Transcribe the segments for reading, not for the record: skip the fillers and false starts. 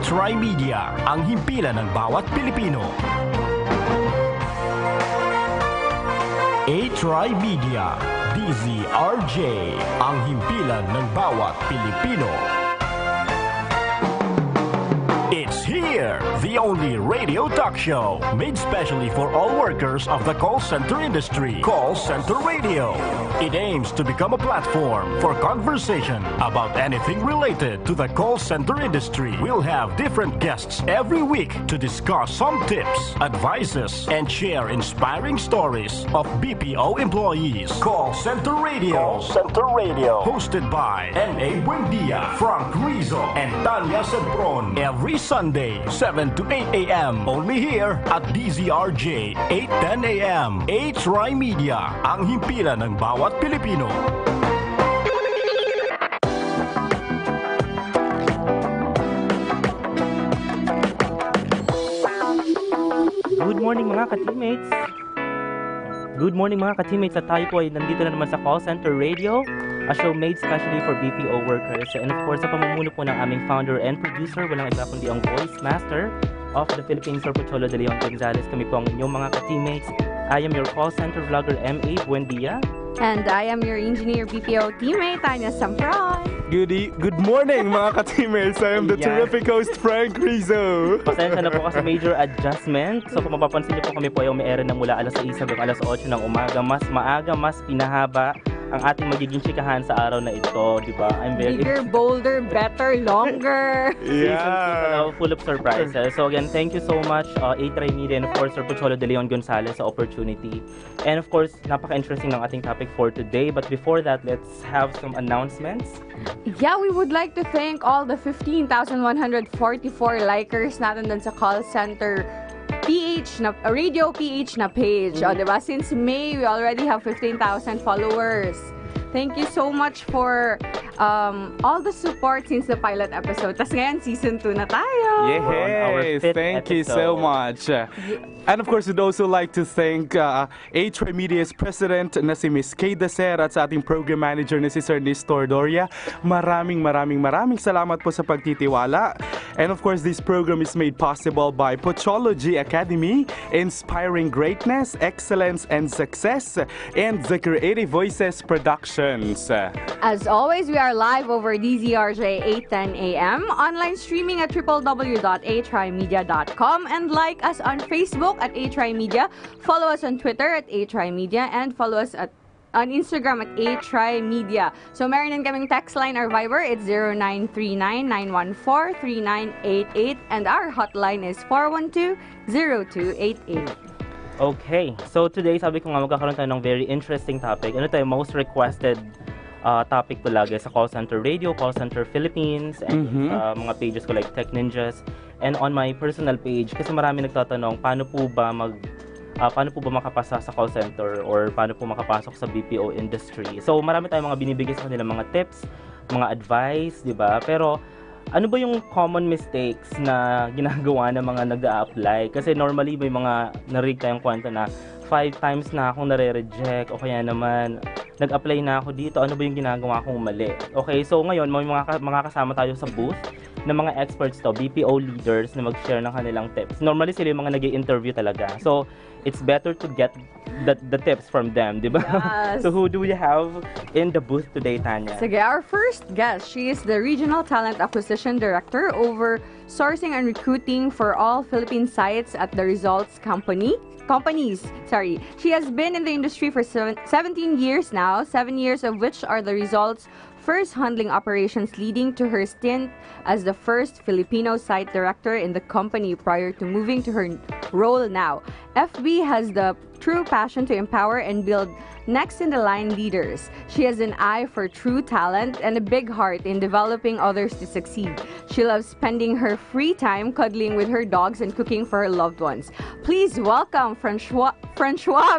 TriMedia, ang himpilan ng bawat Pilipino. TriMedia, DZRJ, ang himpilan ng bawat Pilipino. It's here, the only radio talk show made specially for all workers of the call center industry. Call Center Radio. It aims to become a platform for conversation about anything related to the call center industry. We'll have different guests every week to discuss some tips, advices, and share inspiring stories of BPO employees. Call Center Radio. Call Center Radio. Hosted by N.A. Buendia, Frank Rizzo, and Tanya Sebron. Every Sunday, 7 to 8 a.m. Only here at DZRJ, 8:10 a.m. TriMedia, ang himpilan ng bawat Pilipino. Good morning mga ka-teammates! Good morning mga ka-teammates, at tayo po ay nandito na naman sa Call Center Radio, a show made specially for BPO workers. And of course, sa pamumuno po ng aming founder and producer, walang iba kundi ang voice master of the Philippines, Sir Pocholo de Leon Gonzalez. Kami po ang inyong mga ka-teammates. I am your call center vlogger, M.A. Buendia. And I am your engineer BPO teammate, Tanya Sebron. Good morning mga ka-teammates. I am the terrific host, Frank Rizzo. Pasensya na po kasi major adjustment. So kung mapapansin niyo po, kami po ay umiere na mula alas 6 hanggang alas 8 ng umaga. Mas maaga, mas pinahaba ang ating magiging chikahan sa araw na ito, di ba? I'm very bigger, bolder, better, longer. Season 2 full of surprises. So again, thank you so much, TriMedia, and of course, Sir Pocholo de Leon Gonzalez sa opportunity. And of course, napaka-interesting ng ating topic for today. But before that, let's have some announcements. Yeah, we would like to thank all the 15,144 likers natin dun sa call center PH na Radio PH na page. O, diba? Since May, we already have 15,000 followers. Thank you so much for all the support since the pilot episode. Tas ngayon, season 2 na tayo. Yes, thank you so much. And of course, we'd also like to thank TriMedia's president na si Ms. Kay Dacer at sa ating program manager na si Sir Nestor Doria. Maraming salamat po sa pagtitiwala. And of course, this program is made possible by Pochology Academy, inspiring greatness, excellence, and success, and the Creative Voices Productions. As always, we are live over DZRJ 8:10 a.m. online streaming at www.atrimedia.com, and like us on Facebook at TriMedia, follow us on Twitter at TriMedia, and follow us on Instagram at TriMedia. So meron din kaming text line or Viber, it's 0939-914-3988, and our hotline is 412-0288. Okay, so today sabi ko nga magkakaroon tayo ng very interesting topic. Ano tayo, most requested topic ko lagi sa Call Center Radio, Call Center Philippines, and mga pages ko like Tech Ninjas, and on my personal page, kasi marami nagtatanong paano po ba makapasa sa call center or paano po makapasok sa BPO industry. So marami tayong mga binibigay sa kanila, mga tips, mga advice, di ba? Pero ano ba yung common mistakes na ginagawa ng mga nag-a-apply? Kasi normally may mga narinig tayong kwento na 5 times na akong nare-reject, o kaya naman nag-apply na ako dito, ano ba yung ginagawa kong mali? Okay, so ngayon may mga kasama tayo sa booth na mga experts to, BPO leaders na mag-share ng kanilang tips. Normally sila yung mga nag-i-interview talaga. So it's better to get the tips from them, di ba? Yes. So who do we have in the booth today, Tanya? Sige, our first guest, she is the Regional Talent Acquisition Director over sourcing and recruiting for all Philippine sites at the Results companies. She has been in the industry for 17 years now, 7 years of which are the Results first handling operations, leading to her stint as the first Filipino site director in the company prior to moving to her role now. FB has the true passion to empower and build next-in-the-line leaders. She has an eye for true talent and a big heart in developing others to succeed. She loves spending her free time cuddling with her dogs and cooking for her loved ones. Please welcome Francois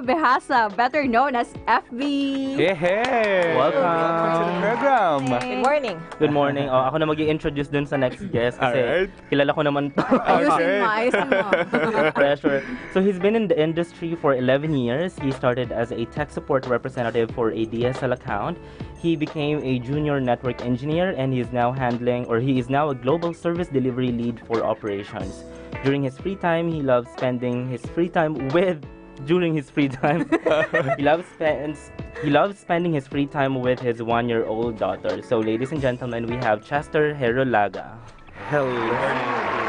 Behasa, better known as FB. Hey! Welcome to the program. Good morning. Good morning. Ako na mag-i-introduce dun sa next guest kasi kilala ko naman to. Ayusin mo. pressure. So he's been in the industry for 11 years. He started as a tech support representative for a DSL account. He became a junior network engineer, and he is now a global service delivery lead for operations. During his free time, he loves spending his free time during his free time. he loves spending his free time with his 1-year-old daughter. So ladies and gentlemen, we have Chester Herolaga. Hello.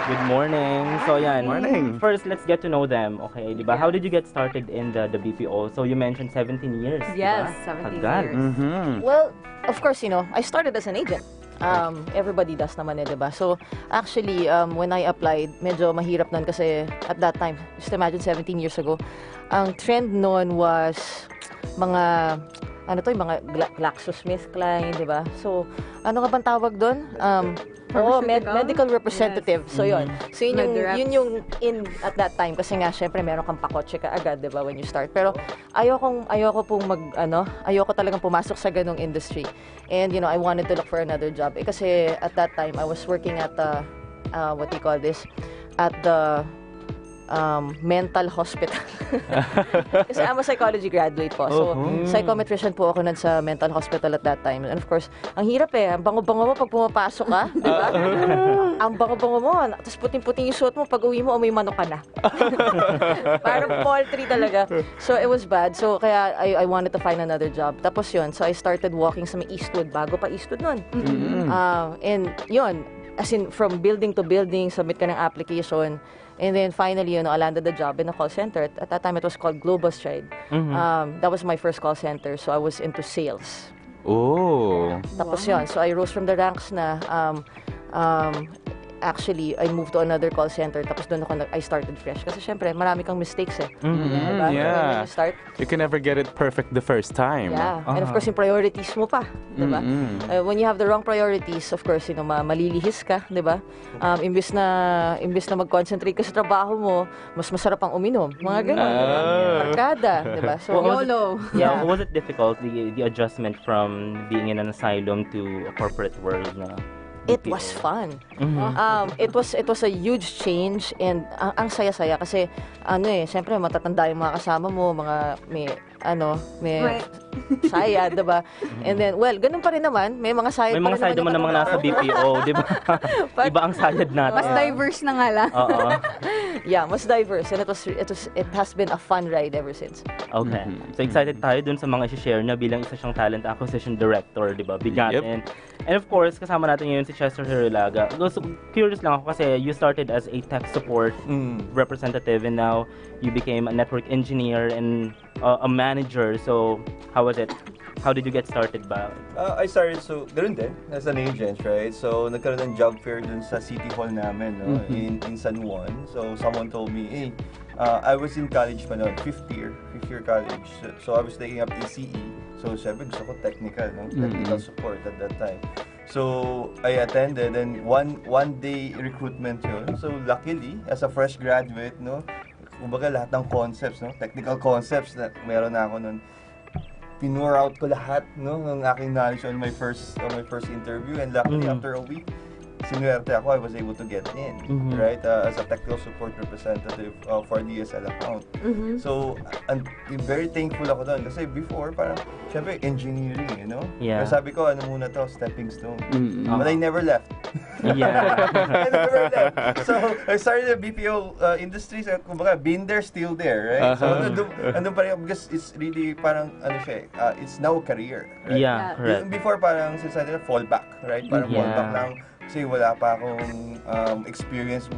Good morning. So yan. Morning. First, let's get to know them. Okay, diba? How did you get started in the BPO? So you mentioned 17 years. Yes, diba? 17 Tagal. years. Well, of course, I started as an agent. Everybody does naman diba? So, actually, when I applied, medyo mahirap nun kasi at that time, just imagine 17 years ago, ang trend noon was mga mga GlaxoSmithKline, diba? So, ano ka bang tawag doon? Medical representative. Yes. So, yun. So, yun yung in at that time. Kasi nga, syempre, meron kang pakotse ka agad, diba, when you start. Pero, ayoko talagang pumasok sa ganong industry. And, I wanted to look for another job. Kasi, at that time, I was working at what do you call this? At the mental hospital. Kasi I'm a psychology graduate po. So, psychometrician po ako nun sa mental hospital at that time. And of course, ang hirap ang bango-bango mo pag pumapasok ka, di ba? Ang bango-bango mo, tapos puting-puting yung suot mo, pag uwi mo, may manok ka na. Parang poultry talaga. So, it was bad. So, kaya I wanted to find another job. Tapos yun, so I started walking sa may Eastwood, bago pa Eastwood nun. And yun, as in, from building to building, submit ka ng application. And then finally, I landed the job in a call center. At that time, it was called Global Stride. That was my first call center. So I was into sales. Oh. Tapos yun. So I rose from the ranks na. Actually, I moved to another call center. Tapos doon I started fresh. Kasi syempre, marami kang mistakes Diba? Yeah. When you start. You can never get it perfect the first time. Yeah. And of course, yung priorities mo pa. Diba? When you have the wrong priorities, of course, malilihis ka. Diba? Imbis na mag-concentrate ka sa trabaho mo, mas masarap ang uminom. Mga ganun. Barkada. Diba? So, YOLO. Yeah. Was it difficult, the adjustment from being in an asylum to a corporate world na? It was fun. It was a huge change, and ang saya-saya kasi syempre matatanda yung mga kasama mo, may saya, diba? And then, well, ganun pa rin naman. May mga sayad may mga sayad naman ng mga nasa BPO, diba? Iba ang sayad natin. Mas diverse na nga lang. Yeah, mas diverse. And it has been a fun ride ever since. Okay. So excited tayo dun sa mga i-share niya bilang isa siyang talent acquisition director, diba? Bigatin. And of course, kasama natin ngayon si Chester Herolaga. So, curious lang ako kasi you started as a tech support representative, and now you became a network engineer and a manager. So, how was it? How did you get started ba? I started, so, ganun din, as an agent, right? So, nagkaroon ng job fair dun sa City Hall namin, no? In San Juan. So, someone told me, hey, I was in college pa noon, fifth year college. So, I was taking up ECE. So, syempre, gusto ko technical, no? Technical support at that time. So, I attended, and one day recruitment yun. So, luckily, as a fresh graduate, no? Kumbaga, lahat ng concepts, no? Technical concepts na meron na ako nun. Pinure out ko lahat, no? Ng aking knowledge on my first interview. And luckily, after a week, sinuwerte ako, I was able to get in, right? As a technical support representative for DSL account. So, very thankful ako doon. Kasi before, parang, syempre, engineering, Yeah. Pero sabi ko, ano muna to, stepping stone. But I never left. Yeah. I never left. So, I started the BPO industry. So, kumbaga, been there, still there, right? So, andun pa rin, because it's really parang, it's now a career, right? Yeah, correct. Before, parang, since I did a fallback, right? Parang fallback lang. Kasi wala pa akong experience.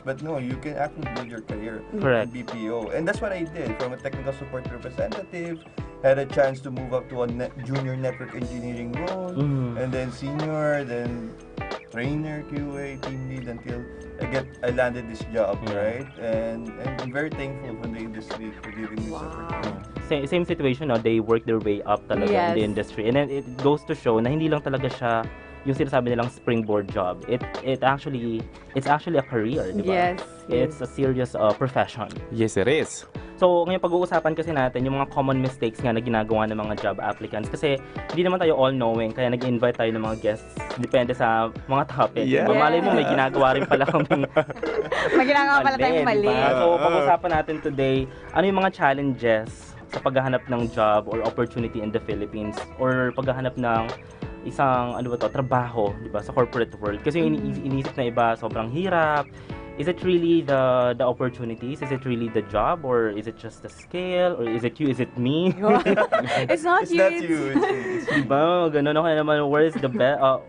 But no, you can actually build your career in BPO. And that's what I did. From a technical support representative, had a chance to move up to a junior network engineering role, and then senior, then trainer, QA, team lead, until I landed this job, right? And I'm very thankful for the industry for giving me this opportunity. Same situation, no? They work their way up talaga in the industry. And then it goes to show na hindi lang talaga siya yung sinasabi nilang springboard job. It's actually a career, di ba? Yes. It's a serious profession. Yes, it is. So, ngayon pag-uusapan kasi natin yung mga common mistakes nga na ginagawa ng mga job applicants. Kasi hindi naman tayo all-knowing, kaya nag-invite tayo ng mga guests. Depende sa mga topic. Yeah. Malay mo, may ginagawa rin pala kaming May ginagawa pala tayong mali. diba? So, pag-uusapan natin today, ano yung mga challenges sa paghahanap ng job or opportunity in the Philippines or paghahanap ng isang trabaho, 'di ba, sa corporate world. Kasi yung iniisip na iba, sobrang hirap. Is it really the opportunities? Is it really the job? Or is it just the scale? Or is it you? Is it me? It's not It's you. not you. It's Diba? Ganun ako naman.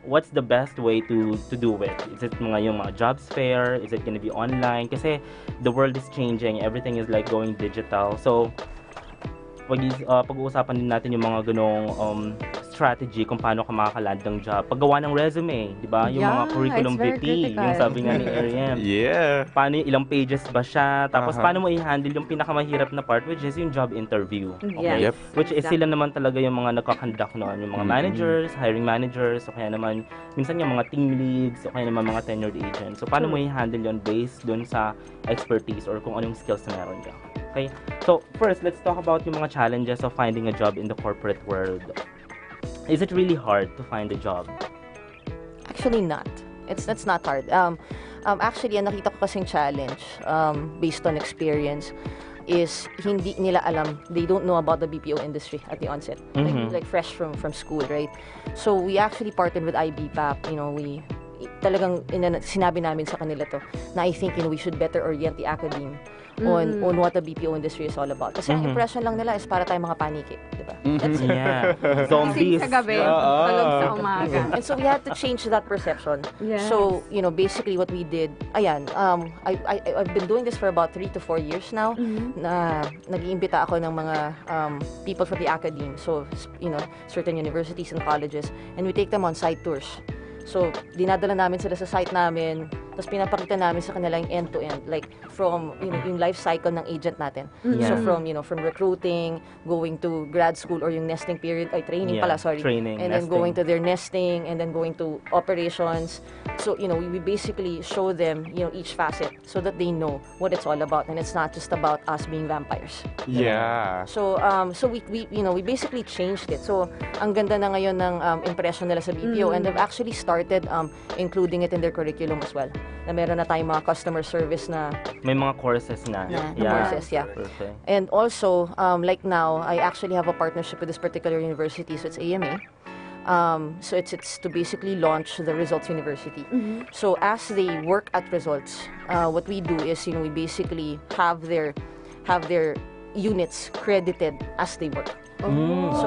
What's the best way to do it? Is it yung mga jobs fair? Is it gonna be online? Kasi the world is changing. Everything is like going digital. So, pag-uusapan din natin yung mga ganong strategy kung paano ka makakaland ng job. Paggawa ng resume, di ba? Yung mga curriculum it's very vitae, critical. yung sabi nga ni Ariam. Yeah. Paano ilang pages ba siya? Tapos paano mo i-handle yung pinakamahirap na part, which is yung job interview. Okay? Yes. Which is sila naman talaga yung mga nagkakandak noon, yung mga managers, hiring managers, o kaya naman minsan yung mga team leads, o kaya naman mga tenured agents. So paano mo i-handle yun based dun sa expertise or kung anong skills na meron ka. Okay? So first, let's talk about yung mga challenges of finding a job in the corporate world. Is it really hard to find a job? Actually not. That's not hard. Actually, ang nakita ko kasing challenge based on experience is hindi nila alam, they don't know about the BPO industry at the onset. Like fresh from school, right? So we actually partnered with IBPAP, we talagang sinabi namin sa kanila to na I think we should better orient the academe on what the BPO industry is all about. Kasi ang impression lang nila is para tayong mga paniki, di ba? That's it. Yeah. Gising Zombies. sa gabi, tulog sa umaga. And so we had to change that perception. Yes. So, basically what we did, I've been doing this for about 3 to 4 years now, na nag-iimbita ako ng mga people from the academe, so, certain universities and colleges, and we take them on site tours. So, dinadala namin sila sa site namin, tapos pinapakita namin sa kanila yung end-to-end, like from yung life cycle ng agent natin. So from recruiting, going to grad school or yung nesting period, training pala, sorry. Training, and then nesting. going to their nesting, and then going to operations. So, we basically show them, each facet so that they know what it's all about, and it's not just about us being vampires. Yeah. So we basically changed it. So ang ganda na ngayon ng impression nila sa BPO, and they've actually started including it in their curriculum as well. Na meron na tayong mga customer service na May mga courses na. courses, yeah. Perfect. And also, like now, I actually have a partnership with this particular university, so it's AMA. So it's to basically launch the Results University. So as they work at Results, what we do is, we basically have their units credited as they work. So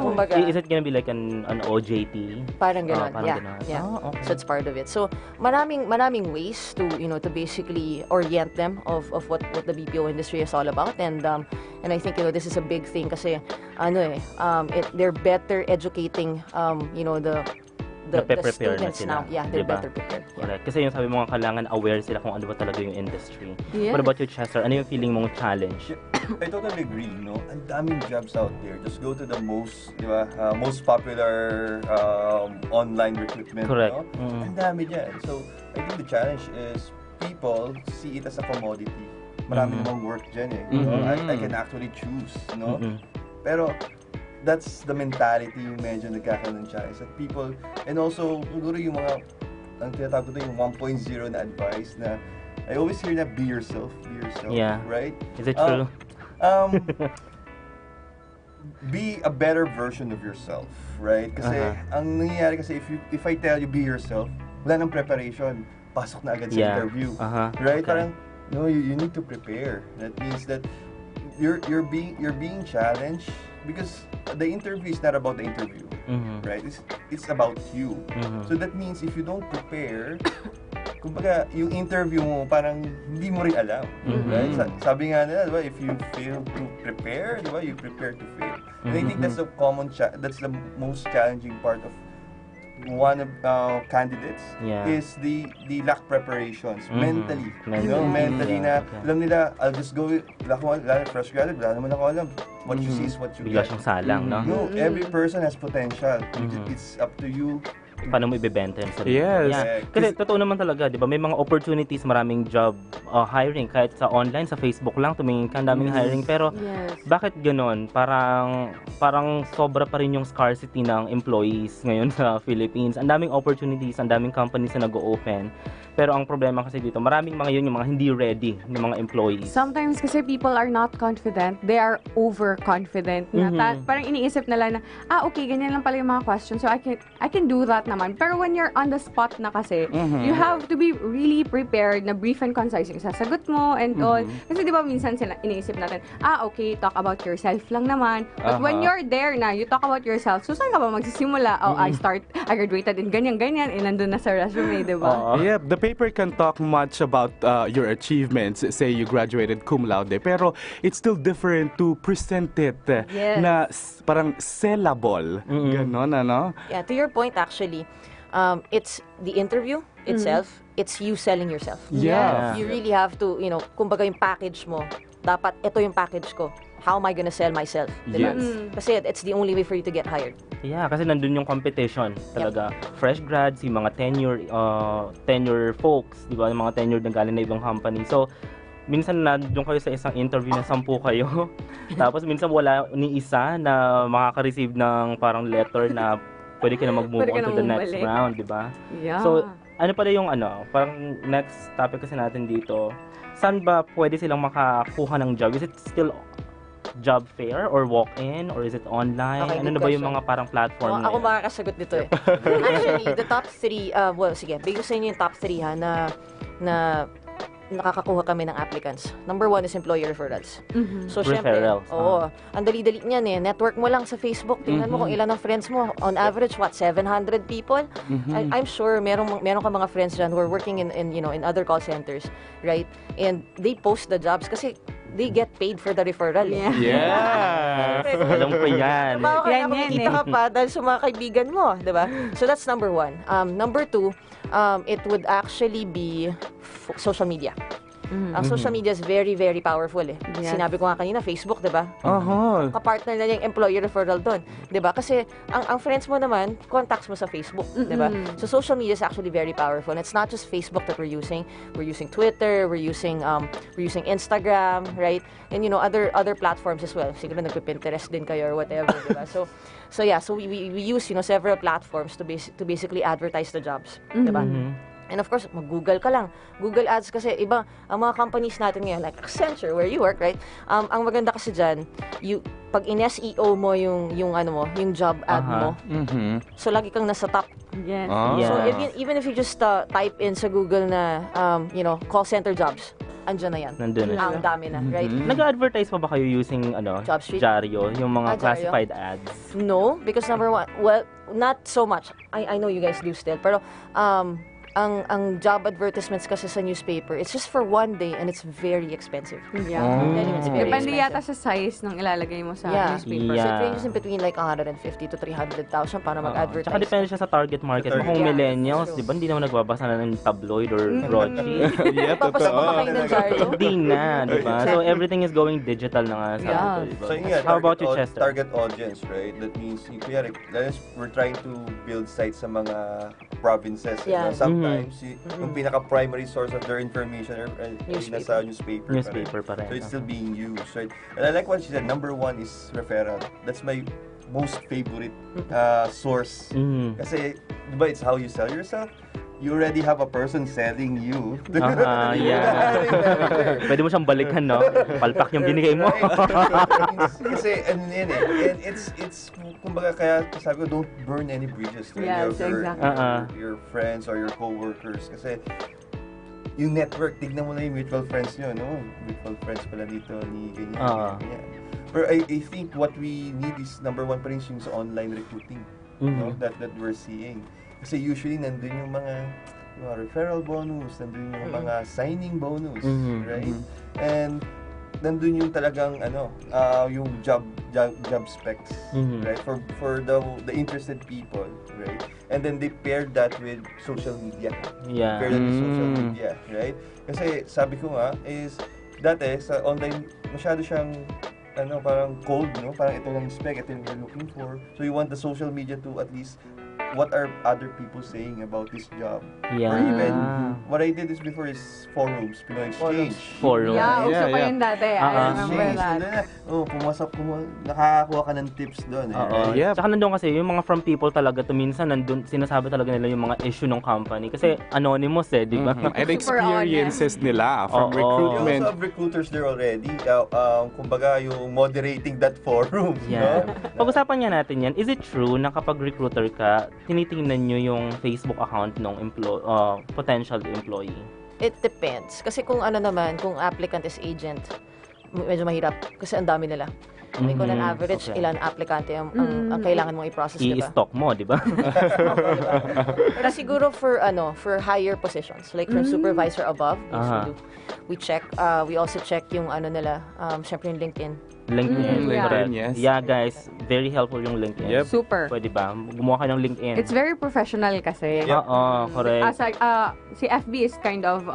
kumbaga, Is it gonna be like an OJT? parang gano'n, parang yeah. gano'n. Yeah. Okay. So it's part of it. So maraming ways to to basically orient them of what the BPO industry is all about, and I think this is a big thing kasi they're better educating the Nape-prepare na students sila, now. Yeah, they're diba? better prepared. Yeah. Correct. Kasi yung sabi mo nga, kailangan aware sila kung ano ba talaga yung industry. Yes. What about you, Chester? Ano yung feeling mong challenge? I totally agree, Ang daming jobs out there. Just go to the most popular online recruitment, Correct. Ang dami dyan. So, I think the challenge is people see it as a commodity. Marami namang work dyan, I can actually choose, Pero, that's the mentality yung medyo nagkakaroon ng challenge. That people, and also, siguro yung mga, ang tinatawag ko yung 1.0 na advice na, I always hear na be yourself, Yeah. right? Is it true? Be a better version of yourself, right? Kasi ang nangyayari kasi if I tell you be yourself, wala nang preparation, pasok na agad sa interview, right? Okay. Parang you need to prepare. That means that you're being challenged because the interview is not about the interview, right? It's about you. So that means if you don't prepare, kumbaga, yung interview mo, parang hindi mo rin alam. Right? Sabi nga nila, diba, if you fail to prepare, diba, you prepare to fail. And I think that's the that's the most challenging part of one of candidates is the lack preparations mentally. Mentally na, alam nila, I'll just go, fresh graduate, wala naman ako alam. What you see is what you Bigla get. siyang salang, no? No, every person has potential. It's up to you paano mo ibebenta yung sarili. Yes. Yeah. Kasi totoo naman talaga, di ba? May mga opportunities, maraming job hiring. Kahit sa online, sa Facebook lang, tumingin ka, ang daming hiring. Pero bakit ganon? Parang sobra pa rin yung scarcity ng employees ngayon sa Philippines. Ang daming opportunities, ang daming companies na nag-open. Pero ang problema kasi dito, maraming mga yun yung mga hindi ready ng mga employees. Sometimes kasi people are not confident. They are overconfident. Parang iniisip nila na, okay, ganyan lang pala yung mga questions. So I can do that naman. Pero when you're on the spot na kasi, you have to be really prepared na brief and concise yung sasagot mo and all. Kasi di ba minsan sila iniisip natin, okay, talk about yourself lang naman. But when you're there na, you talk about yourself, so saan ka ba magsisimula? I graduated in ganyan-ganyan, nandun na sa resume, di ba? Yeah, the paper can talk much about your achievements. Say you graduated cum laude, pero it's still different to present it na parang sellable. Ganon, ano? Yeah, to your point actually, it's the interview itself, it's you selling yourself. Yeah. You really have to, kumbaga yung package mo, dapat ito yung package ko. How am I gonna sell myself? Diba? Yes. Kasi it's the only way for you to get hired. Yeah, kasi nandun yung competition. Talaga, fresh grads, yung mga tenure folks, di ba? Yung mga tenure na galing na ibang company. So, minsan nandun kayo sa isang interview na 10 kayo. Tapos minsan wala ni isa na makaka-receive ng parang letter na pwede ka na mag-move on to the next round, di ba? Yeah. So, ano pala yung parang next topic kasi natin dito, saan ba pwede silang makakuha ng job? Is it still job fair or walk-in or is it online? Okay, ano na ba yung mga parang platform Ako makakasagot dito eh. Actually, the top 3, sige, bigyan ko sa inyo yung top 3 ha, na nakakakuha kami ng applicants. Number 1 is employee referrals. So, syempre, ang dali-dali niyan eh. Network mo lang sa Facebook. Tingnan mo kung ilan ang friends mo. On average, 700 people? I'm sure meron ka mga friends dyan who are working in other call centers, right? And they post the jobs kasi they get paid for the referral. Yeah. Alam ko yan. Kaya kumikita ka pa dahil sa mga kaibigan mo, di ba? So that's number 1. Number 2, it would actually be social media. Ang social media is very, very powerful eh. Yes. Sinabi ko nga kanina, Facebook, di ba? Kapartner na yung employee referral doon. Di ba? Kasi ang friends mo naman, contacts mo sa Facebook. Di ba? So social media is actually very powerful. And it's not just Facebook that we're using. We're using Twitter, we're using Instagram, right? And other platforms as well. Siguro nagpe-Pinterest din kayo or whatever, di ba? So we use several platforms to basically advertise the jobs. Di ba? And of course, mag-Google ka lang. Google Ads kasi iba, ang mga companies natin ngayon, like Accenture, where you work, right? Ang maganda kasi dyan, pag in-SEO mo yung job ad mo, so lagi kang nasa top. Yes. So even if you just type in sa Google na, call center jobs, andyan na yan. Nandun na. Ang dami na, right? Nag-advertise pa ba kayo using Job Street? Jaryo, yung mga Jaryo? classified ads? No, because number 1, well, not so much. I know you guys do still, pero ang job advertisements kasi sa newspaper, it's just for one day and it's very expensive. Yeah. It's very Depende expensive. yata sa size ng ilalagay mo sa newspaper. So it ranges in between like 150 to 300,000 para mag-advertise. Tsaka depende siya sa target market. Kung millennials, di ba, hindi naman nagbabasa na ng tabloid or broadsheet. Papasok pa kayo ng Jaryo? Hindi na, di ba? So everything is going digital na nga sa diba? So yun nga, How about you, Chester? Target audience, right? That means, we're trying to build sites sa mga provinces. Yeah. Sometimes, yung pinaka-primary source of their information nasa newspaper pa rin. So it's still being used, right? And I like what she said, number 1 is referral. That's my most favorite source. Kasi, di ba, it's how you sell yourself. You already have a person selling you. Pwede mo siyang balikan, no? Palpak yung binigay mo. Kasi, and it's, kumbaga, kaya sabi ko, don't burn any bridges to any of your friends or your co-workers. Kasi, yung network, tignan mo na yung mutual friends nyo, no? Mutual friends pala dito, ni ganyan. But I think what we need is, number 1 pa rin yung sa online recruiting, no? That we're seeing. Kasi usually, nandun yung mga referral bonus, nandun yung mga signing bonus, right? And nandun yung talagang yung job specs, right? For the interested people, right? And then they paired that with social media. Paired that with social media, right? Kasi sabi ko nga is dati sa online masyado siyang parang cold, no? Parang ito lang spec, ito yung we're looking for. So you want the social media to at least what are other people saying about this job? Yeah. Or even, what I did is before is forums, Pinoy Exchange. Forum. Yeah, uso pa yeah. yun dati. I remember Exchange. that. So, doon pumasok ko, nakakakuha ka ng tips doon. Oo. Yep. Tsaka nandun kasi, yung mga from people talaga to minsan nandun, sinasabi talaga nila yung mga issue ng company. Kasi anonymous di ba? And Super experiences nila from Oo. You recruitment. also have recruiters there already. Kumbaga, yung moderating that forum. Yeah. No? Pag-usapan nga natin yan, is it true na kapag recruiter ka, tinitingnan nyo yung Facebook account ng potential employee? It depends. Kasi kung kung applicant is agent, medyo mahirap kasi ang dami nila. Kung on average, okay. ilan aplikante ang kailangan mong i-process, diba? I-stock mo, di ba? Pero siguro for higher positions, like from supervisor above, we check, we also check yung nila, syempre yung LinkedIn. LinkedIn. Yeah. Correct. Yes. Yeah, guys, very helpful yung LinkedIn. Yep. Super. Pwede ba? Gumawa ka ng LinkedIn. It's very professional kasi. Oo, correct. Si FB is kind of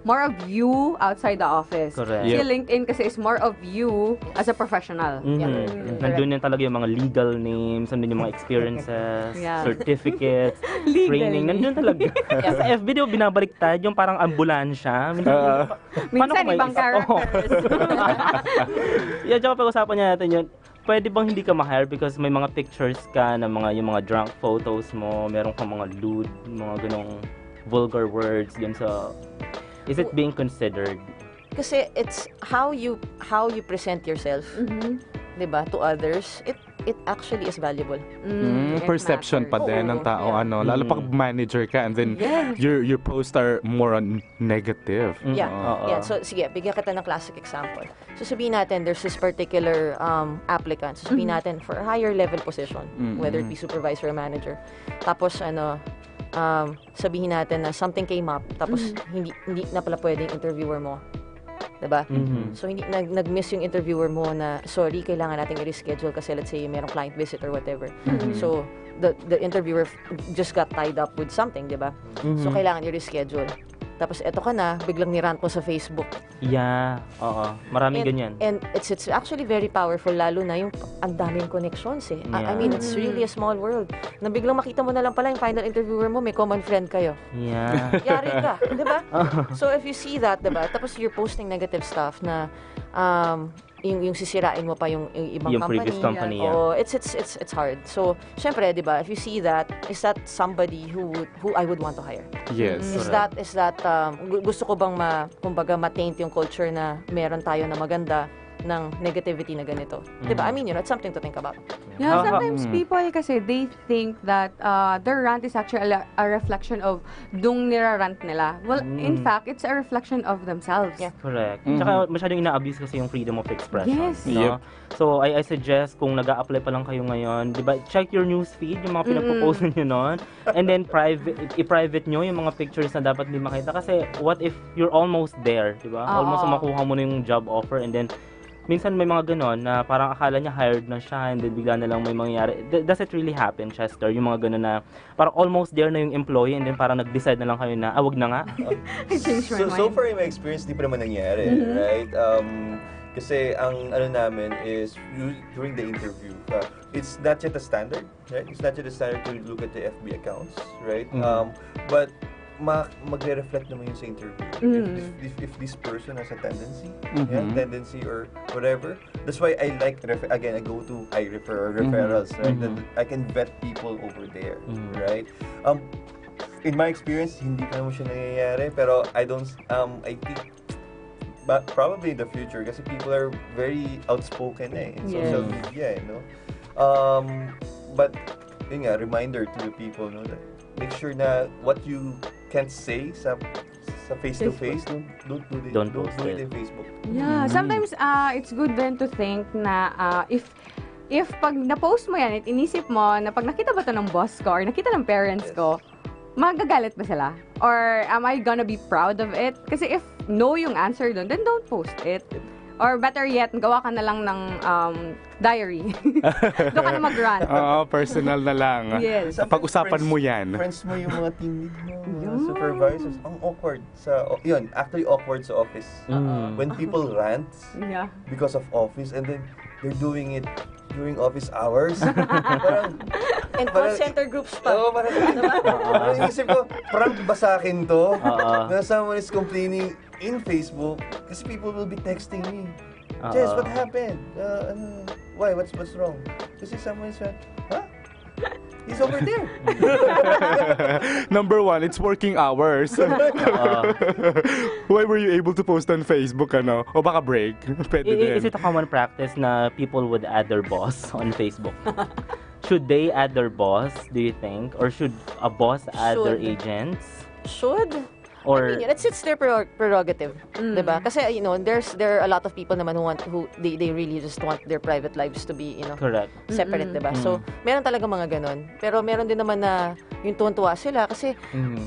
more of you outside the office. Correct. Si Yep. LinkedIn kasi is more of you as a professional. Nandun yan talaga yung mga legal names, nandun yung mga experiences, Yeah. certificates, Legal training, nandun talaga. Sa FB, di ba, binabaliktad yung parang ambulansya. Minsan ibang characters. Yeah, tsaka pag-usapan niya natin yun, pwede bang hindi ka ma-hire because may mga pictures ka na yung mga drunk photos mo, meron kang mga lewd, mga ganong vulgar words dun sa... Is it being considered? Kasi it's how you present yourself, 'di ba, to others. It actually is valuable. It Perception pa matters. din ng tao, lalo pag manager ka and then your posts are more on negative. Yeah. Oo. Yeah. So, sige, bigyan kita ng classic example. So, sabihin natin, there's this particular applicant. So, sabihin natin, for a higher level position, whether it be supervisor or manager. Tapos, sabihin natin na something came up, tapos hindi na pala pwede yung interviewer mo. Diba? So, hindi nag-miss yung interviewer mo na, sorry, kailangan natin i-reschedule kasi let's say merong client visit or whatever. So, the interviewer just got tied up with something, diba? So, kailangan i-reschedule. Tapos, eto ka na, biglang nirant mo sa Facebook. Yeah, oo. Maraming ganyan. And it's actually very powerful, lalo na yung ang daming connections eh. I mean, it's really a small world. Na biglang makita mo na lang pala yung final interviewer mo, may common friend kayo. Yeah. Yari ka, di ba? So if you see that, di ba? Tapos you're posting negative stuff na yung sisirain mo pa yung ibang Yung company. previous company, yeah. Oh, it's hard. So, syempre, di ba? If you see that, is that somebody who I would want to hire? Yes. Is that gusto ko bang kumbaga ma-taint yung culture na meron tayo na maganda ng negativity na ganito. Diba? I mean, it's something to think about. Yeah, sometimes people kasi they think that their rant is actually a reflection of dung nirarant nila. Well, in fact, it's a reflection of themselves. Yeah. Correct. Tsaka masyadong ina-abuse kasi yung freedom of expression. Yes. No? So, I suggest kung nag-a-apply pa lang kayo ngayon, di ba, check your newsfeed, yung mga pinagpo-post nyo nun. And then, i-private nyo yung mga pictures na dapat hindi makita. Kasi, what if you're almost there, di ba? Almost makuha mo na yung job offer and then, minsan may mga ganon na parang akala niya hired na siya and then bigla na lang may mangyayari. Does it really happen, Chester? Yung mga ganon na parang almost there na yung employee and then parang nag-decide na lang kayo na, wag na nga. I changed my mind. So far in my experience, di pa naman nangyari, right? Kasi ang namin is during the interview, it's not yet a standard, right? It's not yet a standard to look at the FB accounts, right? But magre-reflect naman yun sa interview. If this person has a tendency or whatever. That's why I like, again, I refer referrals, right? That I can vet people over there, right? In my experience, hindi pa naman siya nangyayari, pero I think but probably in the future kasi people are very outspoken in social media, you know. But yun nga, reminder to the people, no, that make sure na what you can't say sa face-to-face, don't do it in Facebook. Yeah, sometimes it's good then to think na if pag na-post mo yan at inisip mo na pag nakita ba to ng boss ko or nakita ng parents ko, magagalit ba sila? Or am I gonna be proud of it? Kasi if no yung answer dun, then don't post it. Or better yet, gawa ka na lang ng diary. Doon ka na mag-rant. Personal na lang. Yes. Pag-usapan mo yan. Friends mo yung mga team lead mo, mga supervisors. Ang awkward actually awkward sa office. When people rant because of office and then they're doing it during office hours. Parang, And call center groups pa. Oo, parang isip ko, prank ba sa akin to? Na someone is complaining in Facebook kasi people will be texting me. Jess, what happened? Why? What's wrong? Kasi someone said, huh? He's over there. Number one, it's working hours. Why were you able to post on Facebook, ano? O baka break? Pwede din. Is it a common practice na people would add their boss on Facebook? Should they add their boss, do you think? Or should a boss add their agents? Should? Or I mean, it's their prerogative, diba? Kasi there are a lot of people naman who they really just want their private lives to be correct, separate, diba? So meron talaga mga ganon. Pero meron din naman na yung tuwan-tuwa sila kasi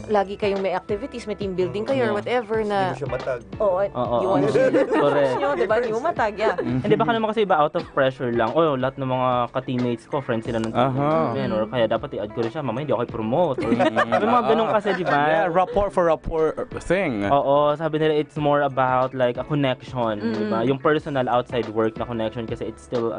lagi kayong may activities, may team building kayo or whatever na. Hindi mo siya matag. You want correct. diba? Hindi mo matag, yeah. Hindi baka naman kasi iba out of pressure lang. Lahat ng mga ka-teammates ko, friends sila ng team. Or kaya dapat i-add ko rin siya, mamaya hindi ako i-promote. Or may mga ganun kasi, diba? Yeah, rapport for rapport thing. Oo, sabi nila it's more about like a connection, diba? Yung personal outside work na connection kasi it's still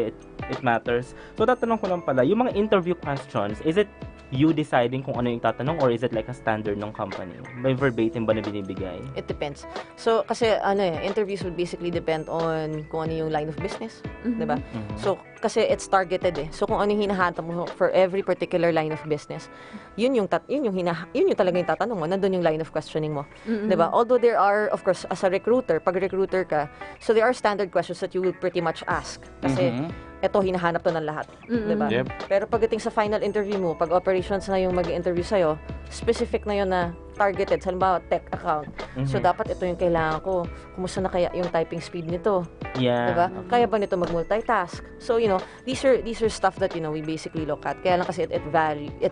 it matters. So tatanong ko lang pala, yung mga interview questions, is it you deciding kung ano yung tatanong or is it like a standard ng company? May verbatim ba na binibigay? It depends. So kasi interviews would basically depend on kung ano yung line of business, diba? So kasi it's targeted So kung ano yung hinahanap mo for every particular line of business, yun yung talaga yung tatanong mo, nandun yung line of questioning mo, diba? Although there are, of course, as a recruiter, pag recruiter ka, so there are standard questions that you will pretty much ask. Kasi eto hinahanap to ng lahat, diba? Yep. Pero pagdating sa final interview mo, pag operations na yung mag-interview sa'yo, specific na yun na targeted, halimbawa tech account. So dapat ito yung kailangan ko. Kumusta na kaya yung typing speed nito? Yeah. Diba? Kaya ba nito mag-multitask? So, these are stuff that, we basically look at. Kaya lang kasi it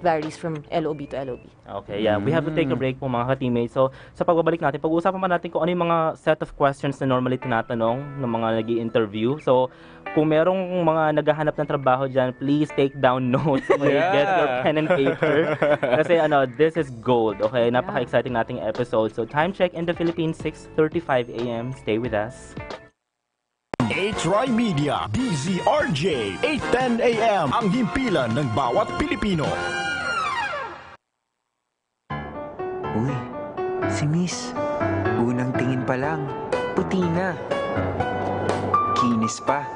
varies from LOB to LOB. Okay, yeah. We have to take a break po mga ka-teammates. So, sa pagbabalik natin, pag-uusapan pa natin kung ano yung mga set of questions na normally tinatanong ng mga nag-i-interview. So, kung merong mga naghahanap ng trabaho dyan, please take down notes. Get your pen and paper. Kasi this is gold. Okay, napaka-exciting nating episode. So, time check in the Philippines, 6:35 a.m. Stay with us. TriMedia, DZRJ, 8:10 a.m. Ang himpilan ng bawat Pilipino. Uy, si Miss. Unang tingin pa lang, puti na. Kinis pa.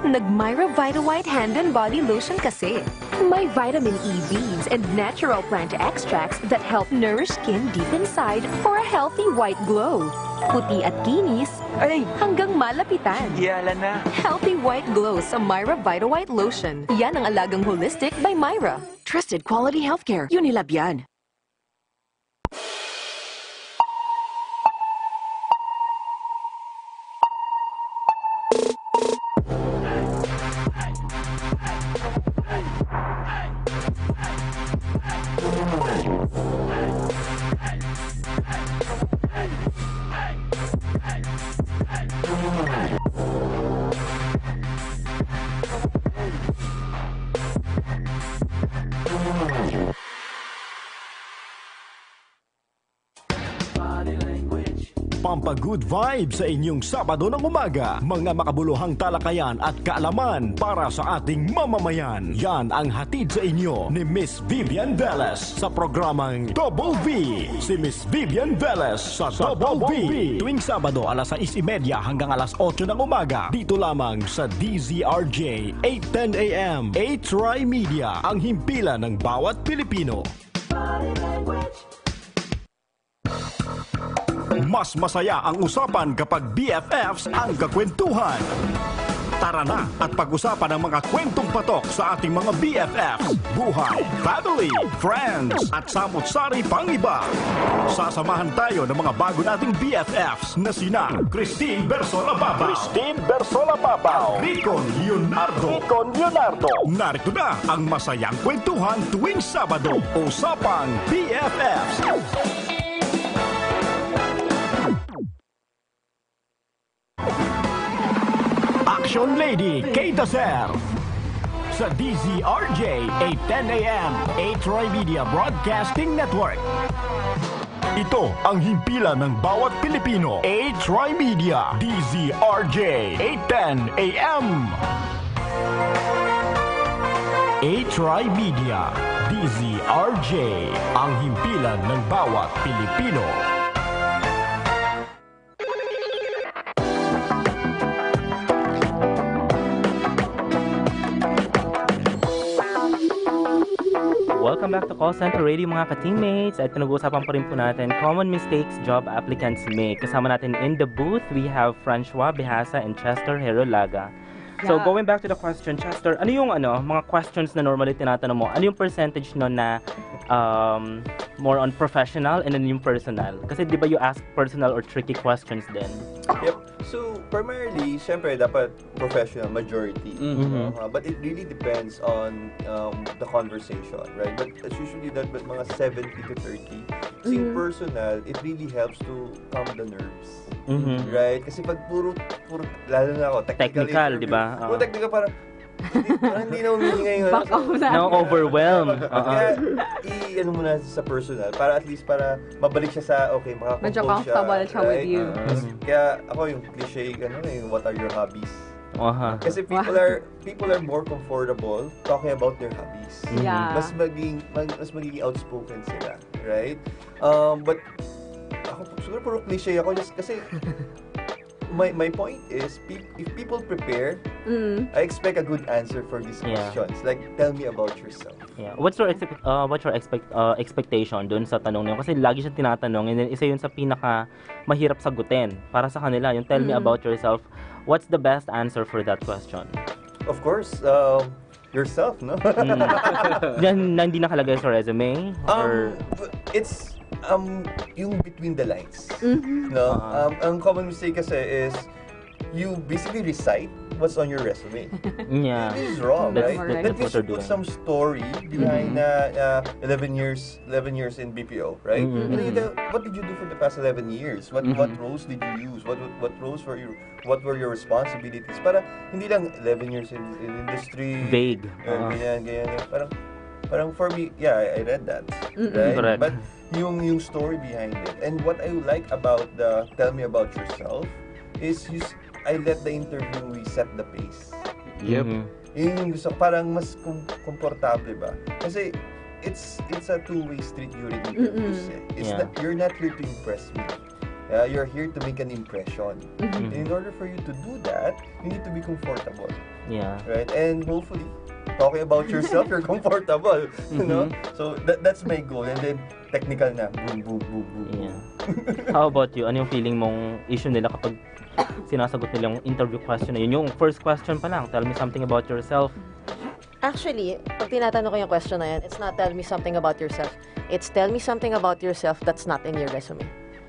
Nag-Myra Vita White Hand and Body Lotion kasi. May vitamin E beads and natural plant extracts that help nourish skin deep inside for a healthy white glow. Puti at kinis, hanggang malapitan. Yala na. Healthy white glow sa Myra Vita White Lotion. Yan ang alagang holistic by Myra. Trusted quality healthcare. Unilab yan. Pampa-good vibes sa inyong Sabado ng umaga. Mga makabuluhang talakayan at kaalaman para sa ating mamamayan. Yan ang hatid sa inyo ni Miss Vivian Velez sa programang Double V. Si Miss Vivian Velez sa Double V. Tuwing Sabado alas 6:30 hanggang alas 8 ng umaga. Dito lamang sa DZRJ 8:10 a.m. TriMedia, ang himpilan ng bawat Pilipino. Mas masaya ang usapan kapag BFFs ang kakwentuhan. Tara na at pag-usapan ang mga kwentong patok sa ating mga BFFs, buhay, family, friends, at samut-sari pang iba. Sasamahan tayo ng mga bago nating BFFs na sina Christine Bersola Babaw, Ricon Leonardo. Narito na ang masayang kwentuhan tuwing Sabado, Usapang BFFs. Action Lady Kate Acer sa DZRJ 8:10 a.m. TriMedia Broadcasting Network. Ito ang himpilan ng bawat Pilipino. TriMedia DZRJ 8:10 a.m. TriMedia, DZRJ, ang himpilan ng bawat Pilipino. Welcome back to Call Center Radio mga ka-teammates. At pinag-uusapan pa rin po natin common mistakes job applicants make. Kasama natin in the booth, we have Francois Behasa and Chester Herolaga. So going back to the question, Chester, ano yung mga questions na normally tinatanong mo? Ano yung percentage no na more on professional and then yung personal? Kasi di ba you ask personal or tricky questions din? Yep. So, primarily, syempre, dapat professional majority. But it really depends on the conversation, right? But it's usually that but mga 70 to 30. Kasi yung personal, it really helps to calm the nerves. Right? Kasi pag puro lalo na ako, technical, di ba? Puro technical, parang hindi na umingay ngayon. Back off na. No, overwhelmed. Kaya, i-ano mo na sa personal, para at least para mabalik siya sa, okay, makakompose Medyo siya. comfortable siya with you. Kaya ako yung cliche, yung what are your hobbies? Kasi people are more comfortable talking about their hobbies. Yeah. Mas magiging outspoken sila, right? But ako siguro puro cliche ako just kasi my point is if people prepare, I expect a good answer for these questions. Like, tell me about yourself. Yeah. What's your expectation dun sa tanong niyo? Kasi lagi siyang tinatanong and then isa yun sa pinaka mahirap sagutin para sa kanila. Yung tell me about yourself. What's the best answer for that question? Of course, yourself, no? Yan na hindi nakalagay sa resume? Or It's yung between the lines. No? Ang common mistake kasi is you basically recite what's on your resume. Yeah. This is wrong, right? That's But you what should they're put doing. some story behind 11 years in BPO, right? And then what did you do for the past 11 years? What roles did you use? What roles were your responsibilities? Para hindi lang 11 years in industry. Vague. Ganyan. Parang for me, I read that. Right? Correct. But yung story behind it. And what I like about the tell me about yourself is I let the interviewee set the pace. Yep. Yun yung gusto ko, parang mas komportable ba? Kasi it's a two-way street during interviews. You're not here to impress me. You're here to make an impression. And in order for you to do that, you need to be comfortable. Yeah. Right? And hopefully, talking about yourself, you're comfortable. You know? So that's my goal. And then technical na. Boom, boom, boom, boom. Yeah. How about you? Ano yung feeling mong issue nila kapag sinasagot nila yung interview question na yun? Yung first question pa lang, tell me something about yourself. Actually, pag tinatanong ko yung question na yan, it's not tell me something about yourself. It's tell me something about yourself that's not in your resume.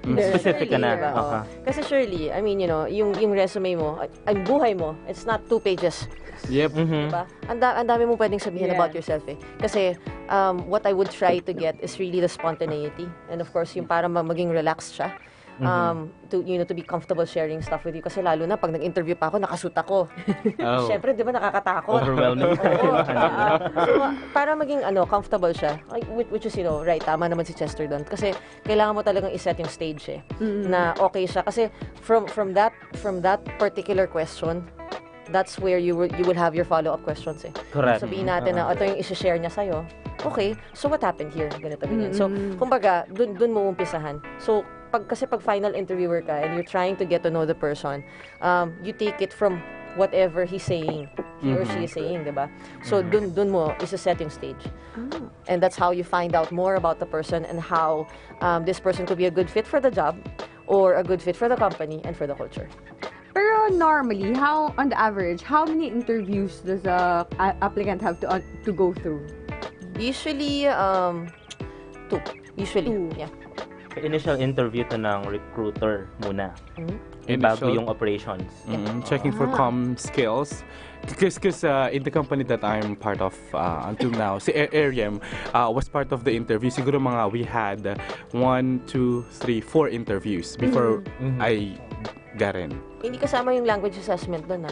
Specific ka na. Diba? Kasi surely, I mean, yung resume mo, ang buhay mo, it's not 2 pages. Yep. Diba? Ang dami mong pwedeng sabihin about yourself eh. Kasi what I would try to get is really the spontaneity. And of course, yung para maging relaxed siya. To be comfortable sharing stuff with you. Kasi lalo na pag nag-interview pa ako, nakasuit ako. Siyempre, di ba nakakatakot? Overwhelming. So, para maging comfortable siya, which is, right, tama naman si Chester doon. Kasi kailangan mo talagang iset yung stage eh. Na okay siya. Kasi from that particular question, that's where you will have your follow-up questions eh. Correct. Sabihin natin na ito yung isi-share niya sa'yo. Okay, so what happened here? Ganito, ganyan. So, kumbaga, dun mo umpisahan. So, kasi pag final interviewer ka and you're trying to get to know the person, you take it from whatever he's saying, he or she is saying, diba? So, dun mo isa-set yung stage. And that's how you find out more about the person and how this person could be a good fit for the job or a good fit for the company and for the culture. Pero normally, on the average, how many interviews does a applicant have to go through? Usually, 2. Usually, 2. Yeah. Initial interview to ng recruiter muna. Bago yung operations. Checking for comm skills. Because in the company that I'm part of until now, si Ariam was part of the interview. Siguro we had 1, 2, 3, 4 interviews before I got in. Hindi kasama yung language assessment doon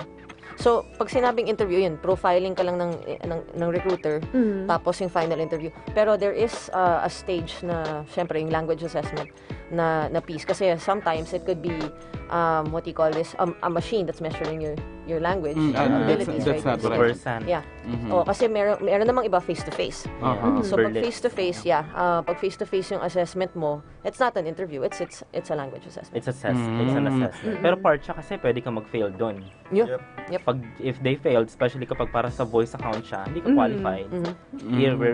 So, pag sinabing interview, yun, profiling ka lang ng recruiter, tapos yung final interview. Pero there is a stage na, syempre, yung language assessment na piece. Kasi sometimes it could be, what you call this, a machine that's measuring your language abilities, that's right? not what I person. Yeah. Kasi meron namang iba face-to-face. So, pag face-to-face, pag face-to-face yung assessment mo, it's not an interview, it's a language assessment. It's an assessment. Pero part siya kasi pwede ka mag-fail doon. Yep. Pag if they failed, especially kapag para sa voice account siya, hindi ka qualified.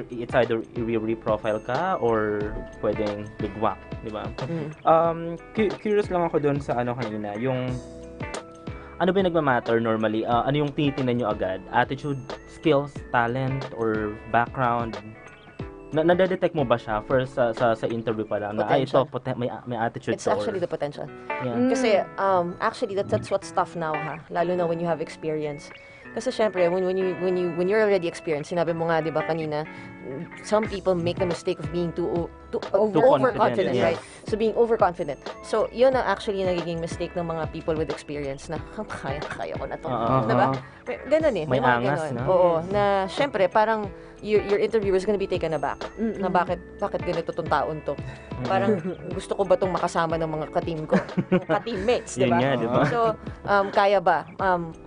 It's either re-profile ka or pwedeng bigwak, di ba? Curious lang ako doon sa ano kanina, yung ano ba yung nagmamatter normally? Ano yung tinitingnan nyo agad? Attitude, skills, talent, or background? Nadedetect mo ba siya first sa interview pa lang? Na ito, may attitude It's actually the potential. Yeah. Kasi, actually, that's what's tough now, ha? Lalo na when you have experience. Kasi syempre, when you're already experienced, sinabi mo nga, di ba, kanina, some people make the mistake of being too overconfident, yeah. right? So, being overconfident. So, yun ang actually nagiging mistake ng mga people with experience na, kaya ko na to. Diba? Ganun eh. May angas, ganun. no? Oo. Na, syempre, parang, your interviewer is gonna be taken aback. Na bakit ganito tong taon to? Parang, gusto ko ba tong makasama ng mga ka-team ko? Ka-teammates, diba? Yun nga, diba? So, kaya ba?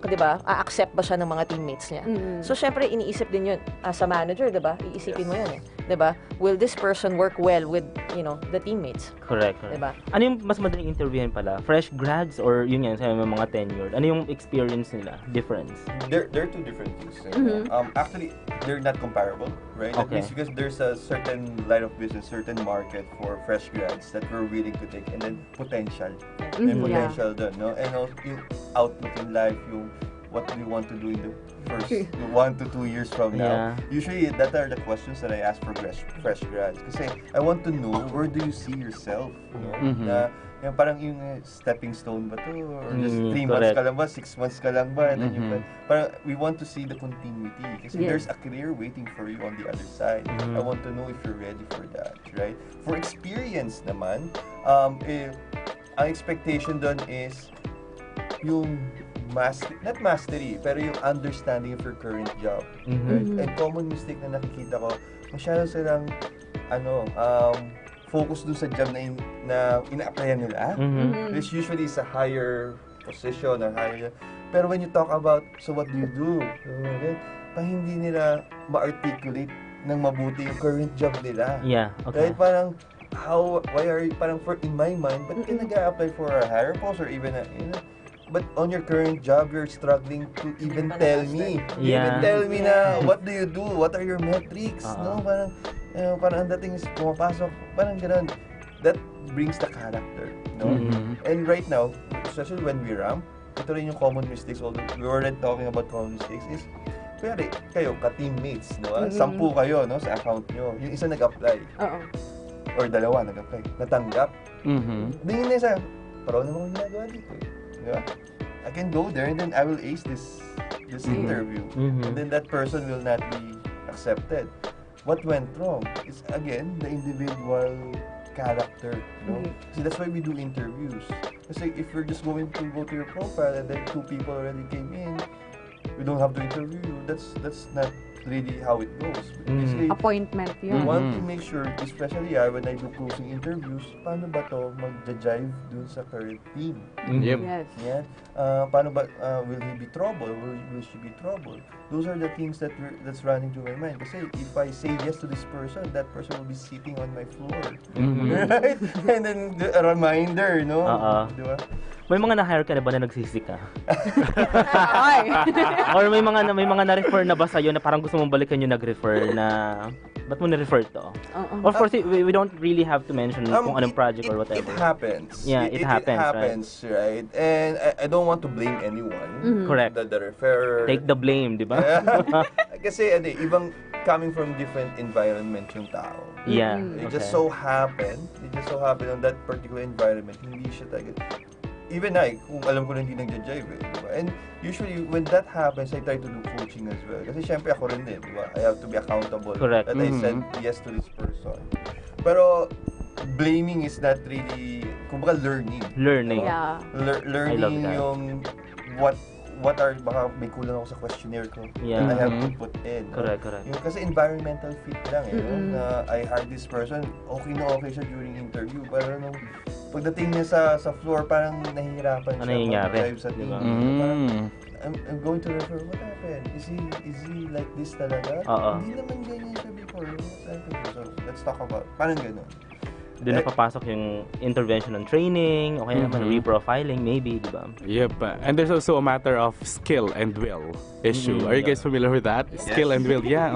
Diba? A-accept ba siya ng mga teammates niya? So, syempre, iniisip din yun. As a manager, diba? Iisipin mo yun eh. Diba? Will this person work well with, the teammates? Correct. Diba? Ano yung mas madaling interviewin pala? Fresh grads or yun yan, sabi mo mga tenured? Ano yung experience nila? Difference? They're two different things. Actually, they're not comparable, right? Okay. At least because there's a certain line of business, certain market for fresh grads that we're willing to take, and then potential. May potential doon, no? And also yung outlook in life, yung what do you want to do in the first 1 to 2 years from now. Usually, that are the questions that I ask for fresh grads. Kasi I want to know, where do you see yourself? Na, parang yung stepping stone ba to? Or just 3 months ka lang ba? 6 months ka lang ba? And then parang we want to see the continuity. Kasi there's a career waiting for you on the other side. I want to know if you're ready for that, right? For experience naman, ang expectation doon is yung not mastery, pero yung understanding of your current job. Right? And common mistake na nakikita ko, masyado silang focus dun sa job na ina-applyan nila. Which usually is a higher position or higher. Pero when you talk about, so what do you do? Hindi nila ma-articulate ng mabuti yung current job nila. Yeah, okay. Right? Parang, in my mind, ba't ka nag-a-apply for a higher post or even but on your current job, you're struggling to even tell me. Yeah. Even tell me na, what do you do? What are your metrics? No, parang ang dating is pumapasok, parang gano'n. That brings the character, no? And right now, especially when we ramp, ito rin yung common mistakes, although we were already talking about common mistakes, is, kaya kayo, ka-teammates, no? 10 kayo, no, sa account nyo. Yung isa nag-apply. Or dalawa nag-apply. Natanggap. Tingin na isa, parang naman kung ginagawa dito. Diba? I can go there and then I will ace this interview. And then that person will not be accepted. What went wrong is, again, the individual character. So that's why we do interviews. Kasi if we're just going to go to your profile and then 2 people already came in, we don't have to interview you. That's not really how it goes. Basically, appointment we want to make sure, especially when I do closing interviews, paano ba to mag-jive dun sa current team? Yes. Yeah. Paano ba, will he be trouble? Will she be trouble? Those are the things that's running through my mind. Kasi if I say yes to this person, that person will be sitting on my floor. Right? And then a reminder, no? Diba? May mga na-hire ka na ba na nagsisi ka? Or may mga na-refer na ba sa'yo na parang gusto mong balikan yung nag-refer na ba't mo na-refer to? Of course, we don't really have to mention kung anong project or whatever. It happens. Yeah, it happens, right? And I don't want to blame anyone. Correct. The referrer. Take the blame, di ba? Kasi ibang coming from different environment yung tao. Yeah. It just so happened on that particular environment, hindi siya talaga. Even kung alam ko na hindi nag-jive diba? And usually, when that happens, I try to do coaching as well. Kasi syempre ako rin din, diba? I have to be accountable. Correct. That I said yes to this person. Pero, blaming is not really, kumbaga learning. Learning. Yeah. Learning yung baka may kulang ako sa questionnaire ko. Yeah. I have to put in. Correct. Yung kasi environmental fit lang no? Na I hired this person, okay siya during interview, pero nung pagdating niya sa floor, parang nahihirapan siya mag-drive sa team. Parang, I'm going to refer, what happened? Is he like this talaga? Hindi naman ganyan siya before. So, let's talk about, parang gano'n. Doon na papasok yung intervention on training, o kaya naman reprofiling, maybe, di ba? Yep. And there's also a matter of skill and will issue. Are you guys familiar with that? Skill and will, yeah.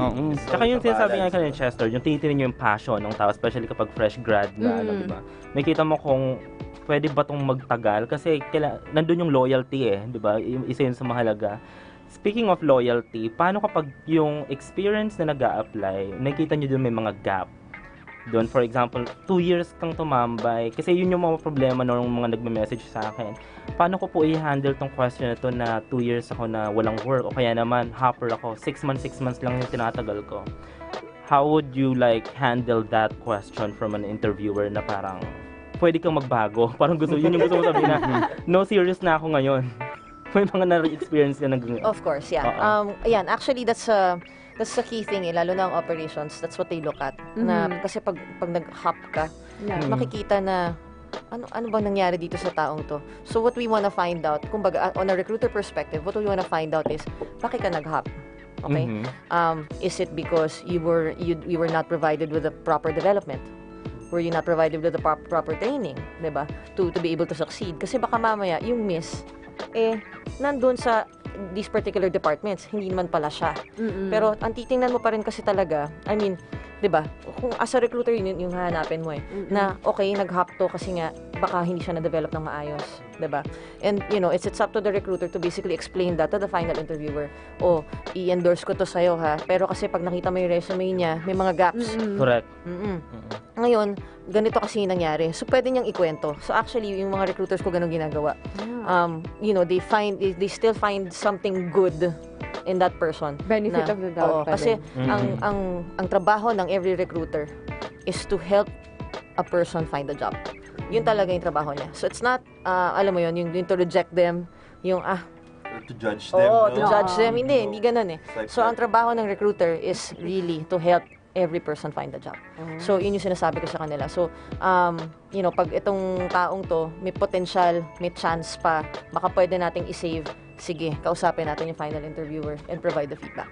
Tsaka yung sinasabi nga kanina, Chester, yung tinitingnan nyo yung passion ng tao, especially kapag fresh grad na, di ba? May kita mo kung pwede ba itong magtagal kasi nandun yung loyalty di ba? Isa yun sa mahalaga. Speaking of loyalty, paano kapag yung experience na nag-a-apply, nakita nyo dun may mga gap? Doon, for example, 2 years kang tumambay. Kasi yun yung mga problema ng mga nagme-message sa akin. Paano ko po i-handle tong question na to na 2 years ako na walang work o kaya naman hopper ako, 6 months lang yung tinatagal ko. How would you handle that question from an interviewer na parang pwede kang magbago? Parang yun yung gusto mo sabihin na no, serious na ako ngayon. May mga na-experience ka na ganyan. Of course, yeah. Ayan, actually that's the key thing lalo na ang operations, that's what they look at. Na kasi pag nag-hop ka, makikita na ano bang nangyari dito sa taong to. So what we want to find out, kumbaga on a recruiter perspective, what we want to find out is bakit ka nag-hop? Okay? Is it because you were not provided with the proper development? Were you not provided with the proper training, 'di ba? To be able to succeed. Kasi baka mamaya yung miss nandun sa these particular departments, hindi naman pala siya. Pero ang titingnan mo pa rin kasi talaga, I mean, 'di ba? Kung as a recruiter yun yung hahanapin mo na okay, nag-hop to kasi nga baka hindi siya na-develop ng maayos, 'di ba? And it's up to the recruiter to basically explain that to the final interviewer. I-endorse ko to sa'yo pero kasi pag nakita mo yung resume niya, may mga gaps. Correct. Ngayon, ganito kasi yung nangyari. So pwede niyang ikwento. So actually, yung mga recruiters ko ganun ginagawa. They still find something good in that person. Benefit of the doubt. Kasi ang trabaho ng every recruiter is to help a person find a job. Yun talaga yung trabaho niya. So it's not, alam mo yun, yung to reject them, yung to judge them. To judge them. Hindi ganun So ang trabaho ng recruiter is really to help every person find a job. So yun yung sinasabi ko sa kanila. So pag itong taong to may potential, may chance pa, baka pwede nating i-save. Sige, kausapin natin yung final interviewer and provide the feedback.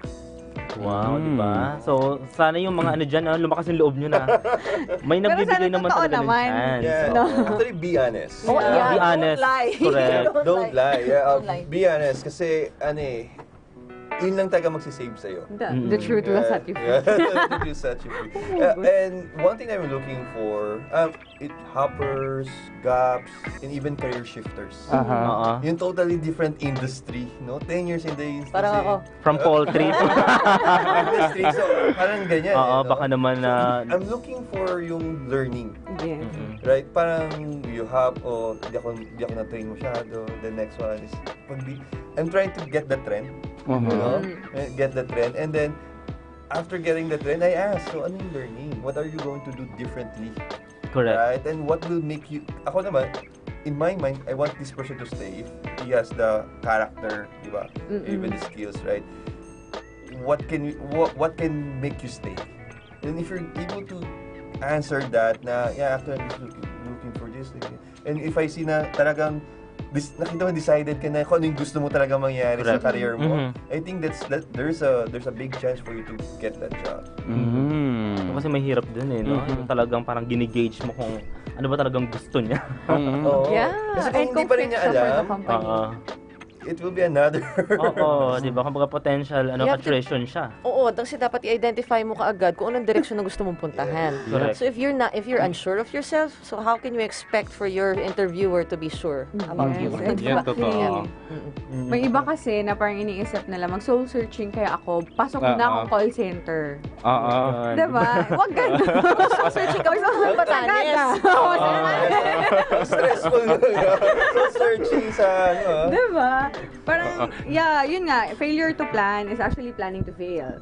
Wow, di ba? So, sana yung mga dyan, lumakas yung loob nyo na. May nagbibigay naman talaga ng chance. Yeah. Actually, be honest. Be honest. Don't lie. Correct. Don't lie. Be honest. Kasi, yun lang talaga magsisave sa'yo. The truth will set you free. The truth will set you free. And one thing I'm looking for, hoppers, gaps, and even career shifters. Yung totally different industry, no? 10 years in the industry. Parang ako. From poultry. Industry, so parang ganyan. Baka naman na... I'm looking for yung learning. Yeah. Right? Parang you hop, di ako na-train masyado. The next one is, I'm trying to get the trend. Get the trend, and then after getting the trend, I ask, so ano yung learning? What are you going to do differently? Correct. Right? And what will make you, ako naman, in my mind, I want this person to stay if he has the character, di ba? Even the skills, right? What can make you stay? And if you're able to answer that na, after I'm just looking for this, and if I see na talagang nakita mo, decided ka na kung ano yung gusto mo talaga mangyari sa career mo, I think there's a big chance for you to get that job. Kasi mahirap dun no? Yung talagang parang ginigauge mo kung ano ba talagang gusto niya. Kasi kung hindi pa rin niya alam, it will be another. Di ba? Kumbaga potential attrition siya. Oo, kasi dapat i-identify mo kaagad kung anong direction na gusto mong puntahan. So if you're unsure of yourself, so how can you expect for your interviewer to be sure about you? Yan, totoo. May iba kasi na parang iniisip nila, mag-soul searching kaya ako, pasok na akong call center. Diba? Huwag ganun. Soul searching ka, soul Batanes. Stressful. Soul searching sa Diba? Parang, yun nga, failure to plan is actually planning to fail.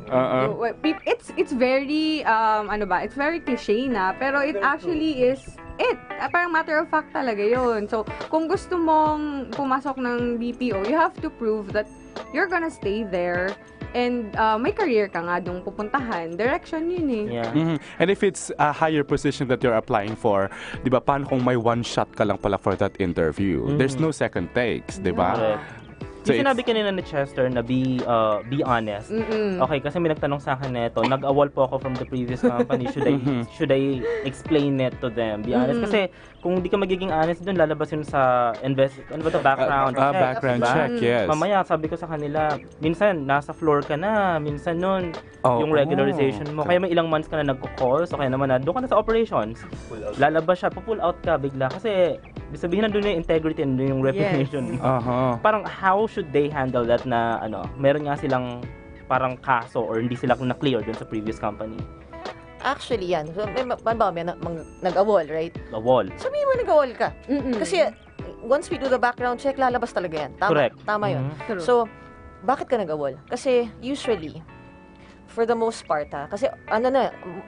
It's very, it's very cliche na, pero it actually is it. Parang matter of fact talaga yun. So, kung gusto mong pumasok ng BPO, you have to prove that you're gonna stay there and may career ka nga dong pupuntahan. Direction yun eh. Yeah. And if it's a higher position that you're applying for, di ba, paano kung may one shot ka lang pala for that interview? There's no second takes, di ba? Correct. So Yung sinabi kanina ni Chester na be honest. Okay, kasi may nagtanong sa akin nito, nag-awol po ako from the previous company. Should I explain it to them? Be honest. Kasi kung di ka magiging honest doon, lalabas yun sa background check. Background check, yes. Mamaya, sabi ko sa kanila, minsan nasa floor ka na, minsan nun, yung regularization mo. Kaya may ilang months ka na nagko-call, so kaya naman na, doon ka na sa operations. Lalabas siya, pull out ka bigla. Kasi, sabihin na doon yung integrity and yung reputation. Parang how should they handle that na meron nga silang parang kaso or hindi sila na-clear dun sa previous company? Actually, yan. So, may nag-awol, right? Awol. Sabihin mo nag-awol ka. Kasi once we do the background check, lalabas talaga yan. Tama. Correct. Tama yun. So, bakit ka nag-awol? Kasi usually, for the most part, kasi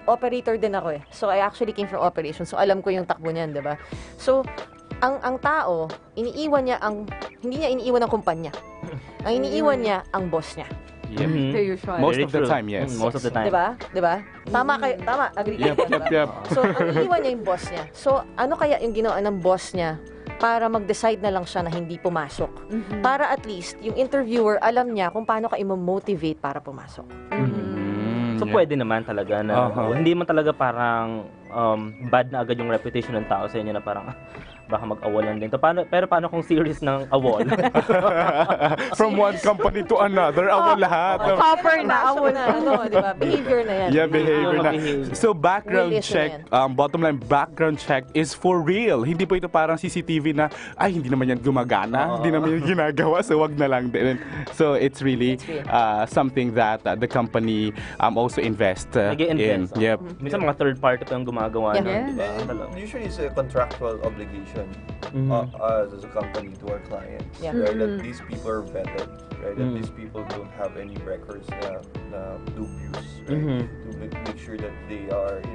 operator din ako eh. So, I actually came from operations. So, alam ko yung takbo niyan, di ba? So, ang tao, hindi niya iniiwan ang kumpanya. Ang iniiwan niya ang boss niya. The usual. Most of the time, yes. Most of the time. Diba? Tama, agree kayo. Yep. So, ang iniiwan niya yung boss niya. So, ano kaya yung ginawa ng boss niya para mag-decide na lang siya na hindi pumasok? Para at least, yung interviewer, alam niya kung paano ka i-motivate para pumasok. So, pwede naman talaga na, hindi man talaga parang bad na agad yung reputation ng tao sa inyo na parang, baka mag-awalan din. Pero paano kung series ng awol? From one company to another, awol lahat. Copper na, awol na. Diba? Behavior na yan. Yeah, behavior na. So, background Relation check, bottom line, background check is for real. Hindi po ito parang CCTV na, ay, hindi naman yan gumagana, hindi naman yan ginagawa, so wag na lang din. So, it's really something that the company also invest in. Yep. Minsan mga third party pa yung gumagawa. Usually, it's a contractual obligation as a company to our clients, right? That these people are vetted, right? That these people don't have any records na dubious, right? To make sure that they are,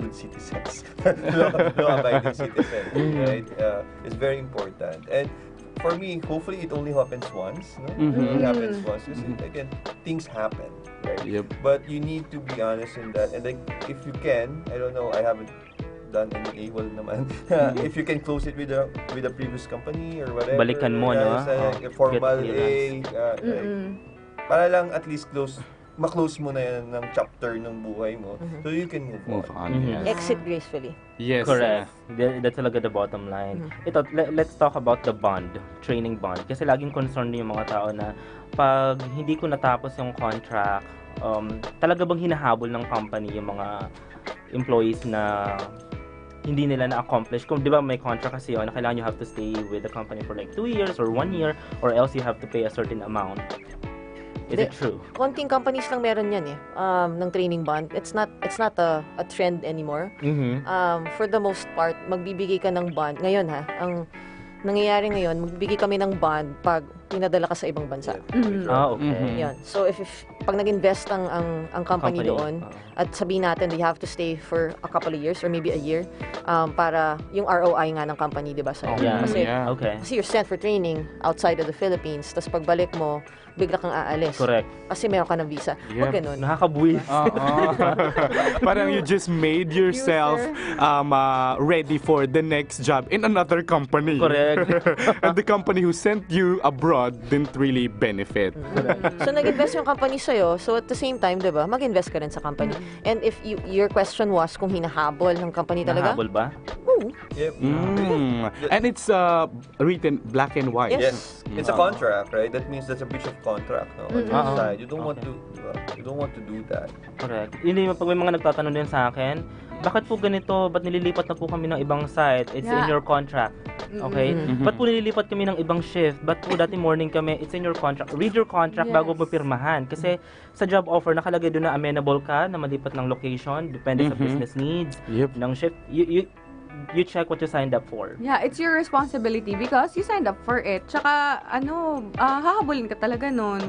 good citizens, law-abiding citizens, right? It's very important. And for me, hopefully, it only happens once. No? It only happens once. Because, again, things happen, right? Yep. But you need to be honest in that. And like, if you can, I don't know, I haven't done any AWOL naman. If you can close it with a previous company or whatever. Balikan mo, no? Like, formal para lang at least ma-close mo na yan ng chapter ng buhay mo so you can move on. Exit gracefully. Yes. Correct. That's talaga the bottom line. Ito, let's talk about the bond, training bond. Kasi laging concerned yung mga tao na pag hindi ko natapos yung contract, talaga bang hinahabol ng company yung mga employees na hindi nila na-accomplish. Kung di ba may contract kasi yun, na kailangan you have to stay with the company for like 2 years or 1 year or else you have to pay a certain amount. Is it true? Konting companies lang meron yan ng training bond. It's not a trend anymore. For the most part, magbibigay ka ng bond. Ngayon ang nangyayari ngayon, magbibigay kami ng bond pag pinadala ka sa ibang bansa. Okay. Yan. So if pag nag-invest ang company doon at sabihin natin they have to stay for a couple of years or maybe a year para yung ROI nga ng company, 'di ba? Kasi you're sent for training outside of the Philippines, tapos pagbalik mo bigla kang aalis. Correct. Kasi meron ka ng visa. Huwag ganun. Nakakabuwis. Parang you just made yourself ready for the next job in another company. Correct. And the company who sent you abroad didn't really benefit. So nag-invest yung company sa'yo, so at the same time, diba, mag-invest ka rin sa company. And if your question was kung hinahabol ng company talaga? Nahabol ba? Yep. And it's written black and white. Yes. It's a contract, right? That means that's a breach of contract, no? On your side. You don't want to do that. Correct. Hindi pag may mga nagtatanong din sa akin, bakit po ganito? Ba't nililipat na po kami ng ibang site? It's in your contract. Okay? Ba't po nililipat kami ng ibang shift? Ba't po dati morning kami? It's in your contract. Read your contract bago mo pirmahan. Kasi sa job offer, nakalagay doon na amenable ka na malipat ng location, depende sa business needs ng shift. You check what you signed up for. Yeah, it's your responsibility because you signed up for it. Tsaka, hahabulin ka talaga nun.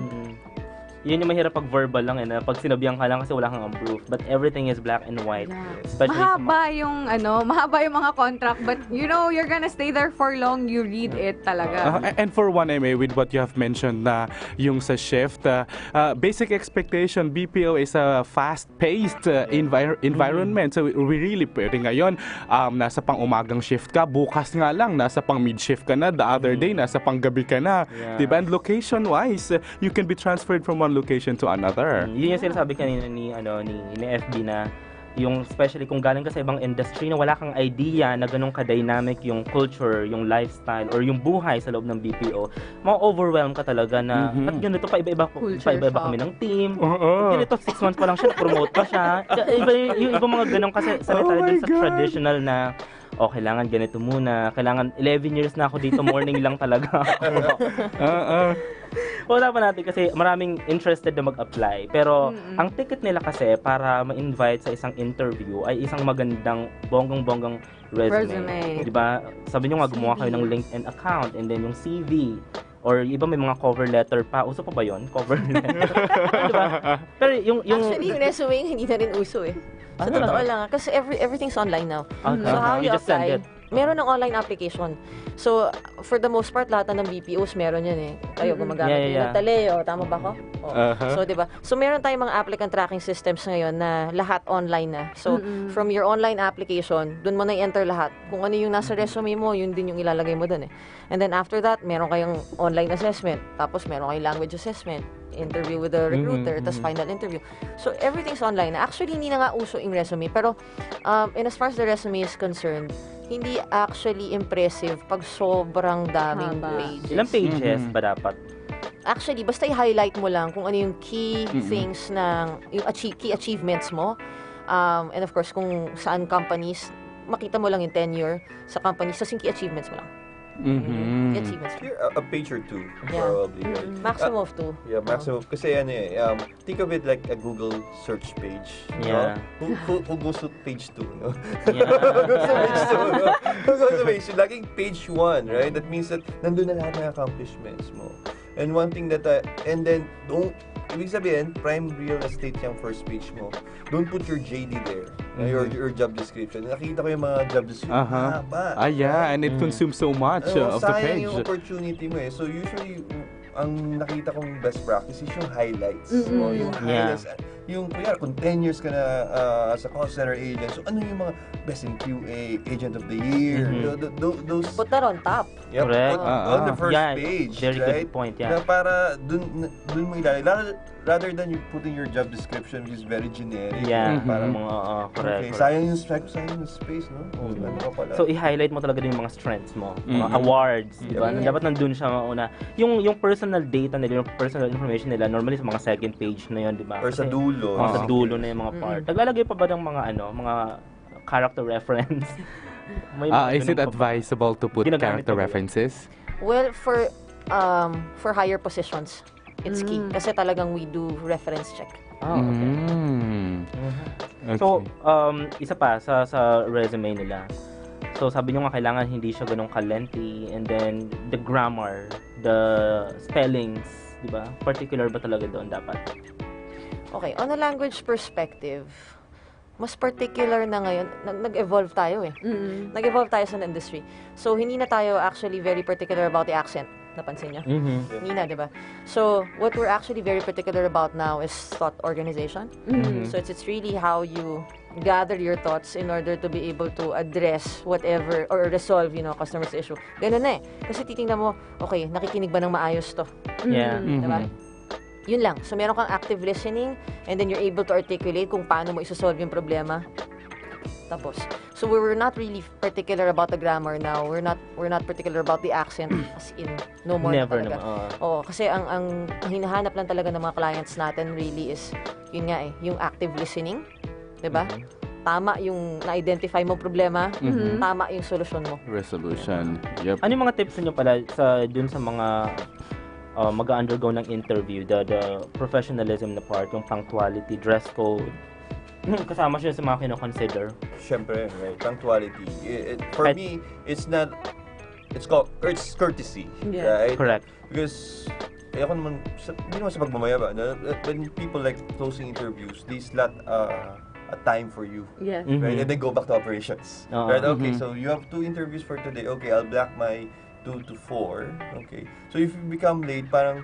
yun yung mahirap pag verbal lang na pag sinabihan ka lang kasi wala kang proof. But everything is black and white. Yeah. Especially mahaba yung mga contract, but you're gonna stay there for long, you read it talaga. And for one, with what you have mentioned na yung sa shift, basic expectation, BPO is a fast-paced environment. So we really pwede ngayon, nasa pang-umagang shift ka, bukas nga lang, nasa pang-mid-shift ka na, the other day, nasa pang-gabi ka na. Yeah. Diba? And location-wise, you can be transferred from one location to another. Yun yung sinasabi kanina ni FB na yung especially kung galing ka sa ibang industry na wala kang idea na ganun ka-dynamic yung culture, yung lifestyle, or yung buhay sa loob ng BPO, ma-overwhelm ka talaga na at ganito pa-iba-iba kami ng team. At ganito 6 months pa lang siya, promote pa siya. Yung ibang mga ganun kasi sanay tayo dun sa traditional na kailangan ganito muna. Kailangan 11 years na ako dito, morning lang talaga. Wala pa natin kasi maraming interested na mag-apply. Pero ang ticket nila kasi para ma-invite sa isang interview ay isang magandang bonggang-bonggang resume. Diba? Sabi nyo nga, gumawa kayo ng LinkedIn account and then yung CV. Or iba may mga cover letter pa. Uso pa ba yun? Cover letter. Diba? Pero Actually, yung resume hindi na rin uso eh. Sa totoo lang. Kasi everything's online now. So how you just send apply? Meron ng online application. So, for the most part, lahat ng BPOs meron yan eh. Kayo, gumagamit ng Taleo. Tama ba ko? So, diba? So, meron tayong mga applicant tracking systems ngayon na lahat online na. So, from your online application, dun mo na i-enter lahat. Kung ano yung nasa resume mo, yun din yung ilalagay mo dun eh. And then after that, meron kayong online assessment. Tapos, meron kayong language assessment. Interview with the recruiter, tas final interview. So, everything's online. Actually, hindi na nga uso yung resume. Pero, in as far as the resume is concerned, hindi actually impressive pag sobrang daming pages. Ilang pages ba dapat? Actually, basta i-highlight mo lang kung ano yung key things yung key achievements mo. And of course, kung saan companies, makita mo lang yung tenure sa companies, tas yung key achievements mo lang. Key achievements. A page or two, probably. Right? Maximum of 2. Yeah, maximum. Kasi think of it like a Google search page. Yeah. No? Who goes to page 2, no? Yeah. Who goes to page 2, no? Who goes to page 2? Laging page 1, right? That means that nandun na lahat ng accomplishments mo. And one thing that, and then, ibig sabihin, prime real estate yung first page mo. Don't put your JD there, your job description. Nakita ko yung mga job description. And it consumes so much of the page. Sayang yung opportunity mo eh. So usually, ang nakita kong best practice is yung highlights. Yung highlights. Yung, kung 10 years ka na as a call center agent, so ano yung mga best in QA, agent of the year, those... Put that on top. Yep, correct. On the first page, very right? Good point, Na para dun mo ilalagay. Rather than you putting your job description which is very generic. Yeah, parang correct. Sayang yung space, no? Ano ka pala. So, i-highlight mo talaga din yung mga strengths mo. Mga awards, di ba? Dapat nandun siya mauna. Yung personal data nila, yung personal information nila, normally sa mga second page na yun, di ba? Or sa dulo. Sa dulo na yung mga part. Naglalagay pa ba ng mga character reference? Is it advisable to put character references? Well, for higher positions, it's key. Kasi talagang we do reference check. Okay. So, isa pa sa resume nila. So, sabi nyo nga kailangan hindi siya ganun ka-lengthy, and then the grammar, the spellings, di ba? Particular ba talaga doon dapat? Okay, on a language perspective, mas particular na ngayon, nag-evolve tayo eh. Nag-evolve tayo sa industry. So, hindi na tayo actually very particular about the accent. Napansin niyo? Hindi na, di ba? So, what we're actually very particular about now is thought organization. So, it's really how you gather your thoughts in order to be able to address whatever or resolve, customer's issue. Ganun na eh. Kasi titingnan mo, okay, nakikinig ba ng maayos to? Yeah. Diba? Yun lang. So, meron kang active listening and then you're able to articulate kung paano mo isosolve yung problema. Tapos. So, we were not really particular about the grammar now. We're not particular about the accent as in no more Never talaga. Kasi ang hinahanap lang talaga ng mga clients natin really is yun nga eh, yung active listening. 'Di ba? Tama yung na-identify mo problema, tama yung solusyon mo. Resolution. Yep. Ano yung mga tips niyo pala dun sa mga mag-undergo ng interview, the professionalism na part, yung punctuality, dress code, kasama siya sa mga kino-consider? Siyempre, right? Punctuality. For me, it's courtesy, right? Correct. Because ayoko naman, hindi naman sa pagmamayabang. When people like closing interviews, they slot a time for you. Yes. Right? And then go back to operations. Right? Okay, so you have 2 interviews for today. Okay, I'll block my 2 to 4. Okay. So if you become late, parang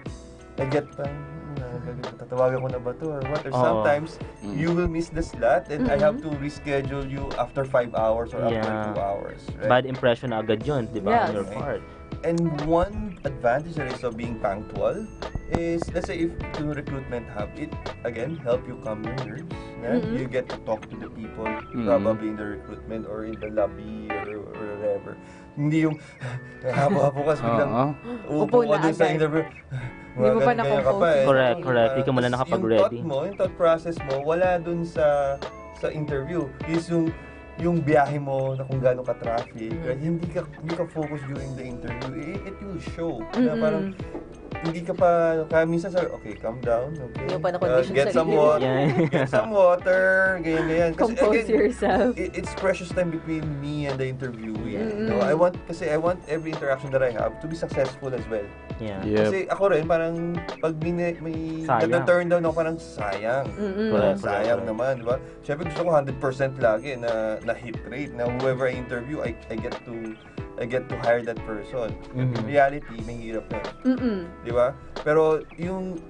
tatawagan ko na ba to or what? Or sometimes, you will miss the slot and I have to reschedule you after 5 hours or after 2 hours. Right? Bad impression na agad yun, di ba? On your part. And one advantage that is of being punctual is, let's say if the recruitment hub, it again help you calm your nerves. You get to talk to the people probably in the recruitment or in the lobby or whatever. Hindi yung habo-habo kasi biglang upo ka dun sa interview. Hindi mo pa na-compose. Correct. Hindi ka muna nakapag-ready. Yung thought process mo, wala dun sa interview. Is yung biyahe mo na kung gaano ka-traffic, hindi ka focus during the interview, it will show. Na parang hindi ka pa, kaya minsan okay, calm down, okay. Get some water, ganyan. Compose yourself. It's precious time between me and the interviewee. I want every interaction that I have to be successful as well. Yeah. Kasi ako rin, parang pag may nata-turn down ako, parang sayang. Sayang naman, di ba? Siyempre gusto ko 100% lagi na hit rate, na whoever I interview, I get to hire that person. In reality, may hirap na. Di ba? Pero yung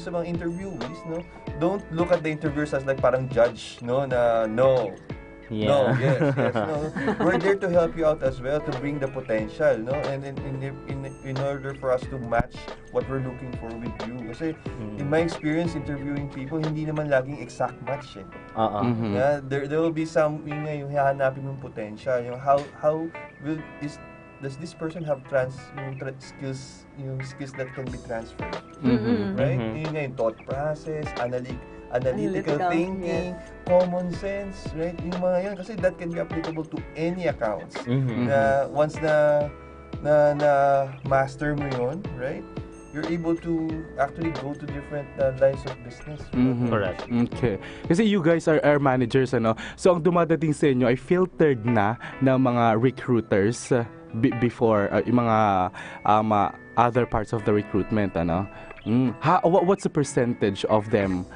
sa mga interviewees, no, don't look at the interviewers as like parang judge, no, na no. Yeah. No, yes, no. We're there to help you out as well, to bring the potential, no? And in order for us to match what we're looking for with you. Kasi in my experience interviewing people, hindi naman laging exact match eh. Yeah, there will be some yung hahanapin mong potential, yung how does this person have skills that can be transferred, right? Yung thought process, analytical thinking, common sense, right? Yung mga yan, kasi that can be applicable to any accounts. Na once na master mo yun, right? You're able to actually go to different lines of business. Correct. Okay. Kasi you guys are managers, ano? So, ang dumadating sa inyo ay filtered na ng mga recruiters before yung mga other parts of the recruitment, ano? What's the percentage of them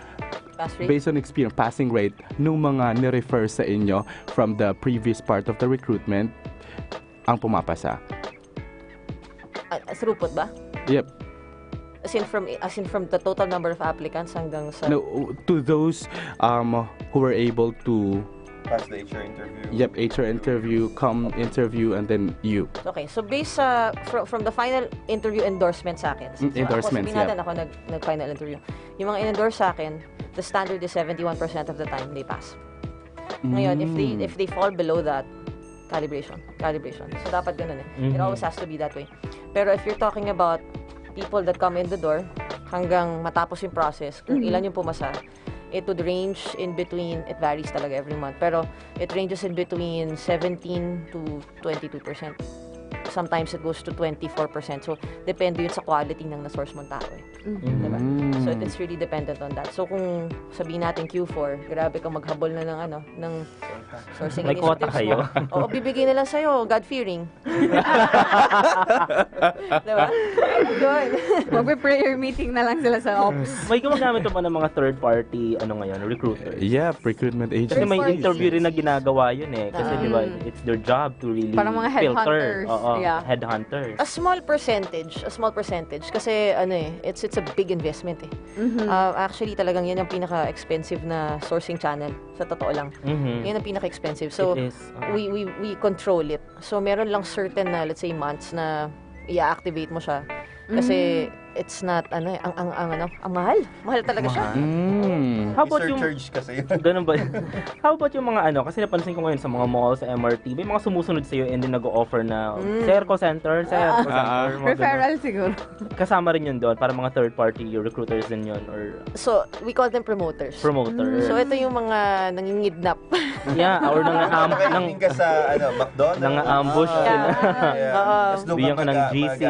based on experience, passing rate, nung mga ni-refer sa inyo from the previous part of the recruitment ang pumapasa? Throughput ba? Yep. As in from the total number of applicants hanggang sa... No, to those who were able to pass the HR interview. Yep, HR interview, interview, and then you. Okay, so based from the final interview endorsement sa akin. So endorsements, ako nag-final interview. Yung mga in-endorse sa akin, the standard is 71% of the time they pass. Ngayon, if they fall below that, calibration. So dapat ganun eh. It always has to be that way. Pero if you're talking about people that come in the door, hanggang matapos yung process, kung ilan yung pumasa, it would range in between, it varies talaga every month, pero it ranges in between 17 to 22%. Sometimes it goes to 24%. So, depende yun sa quality ng na-source mong tao eh. Diba? So, it's really dependent on that. So, kung sabihin natin Q4, grabe kang maghabol na ng sourcing may quota kayo? Oo, bibigay na lang sa'yo, God-fearing. Diba? Good. Magpe-prayer meeting na lang sila sa ops. May gumagamit pa ng mga third-party, recruiters. Yeah, recruitment agency. Kasi may interview rin na ginagawa yun eh. Kasi diba, it's their job to really parang mga filter. Headhunters. Headhunters. A small percentage kasi it's a big investment eh. Actually talagang yan ang pinaka-expensive na sourcing channel sa totoo lang. Yan ang pinaka-expensive. So we control it. So meron lang certain na let's say months na i-activate mo siya. Kasi it's not ang mahal talaga siya. How about yung surcharge kasi yun? Ganun ba? How about yung mga kasi napansin ko ngayon sa mga malls, sa MRT, may mga sumusunod sa iyo and then nag-o-offer na call center. Referral siguro. Kasama rin yun doon para mga third party recruiters din yun or so we call them promoters. So ito yung mga nangingidnap. Yeah, or nakakainin ka sa McDonald's. Nang-ambush sila. Bigyan ka ng GC.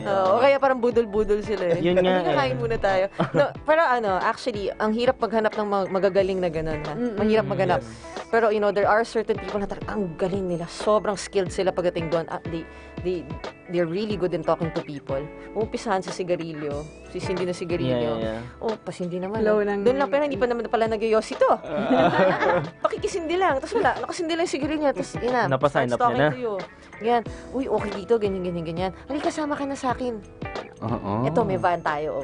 O kaya parang budol-budol sila tuloy. Yun nga eh. Kain muna tayo. No, pero actually, ang hirap maghanap ng magagaling na ganun, ha? Mahirap maghanap. Pero, there are certain people na ang galing nila. Sobrang skilled sila pagdating doon. They're really good in talking to people. Umpisahan sa sigarilyo. Sisindi na sigarilyo. Oh, pasindi naman. Doon lang, pero hindi pa naman pala nagyoyosi to. Pakikisindi lang. Tapos wala, nakasindi lang yung sigarilyo. Tapos, napasign up niya na. Yan. Uy, okay dito, ganyan. Halika, kasama ka na sa akin. Ito, may van tayo,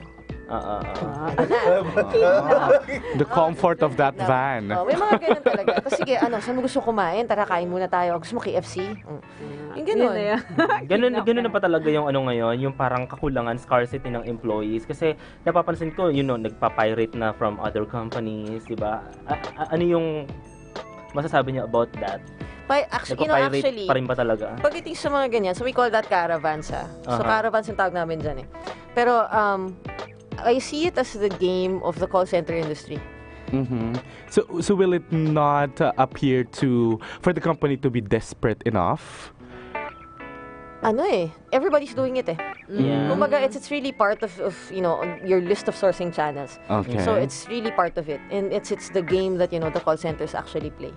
The comfort of that van. May mga ganun talaga. Tapos sige, saan mo gusto kumain? Tara, kain muna tayo. Gusto mo KFC? Yung ganun. Ganun na pa talaga yung ngayon, yung parang kakulangan, scarcity ng employees. Kasi napapansin ko, nagpa-pirate na from other companies, di ba? Ano yung masasabi niyo about that? Actually, pa rin ba talaga? Pagdating sa mga ganyan, so we call that caravans, ha? So caravans yung tawag namin dyan, eh. Pero, I see it as the game of the call center industry. So will it not appear for the company to be desperate enough? Everybody's doing it, eh. Kumbaga, it's really part of your list of sourcing channels. Okay. So it's really part of it, and it's the game that the call centers actually play.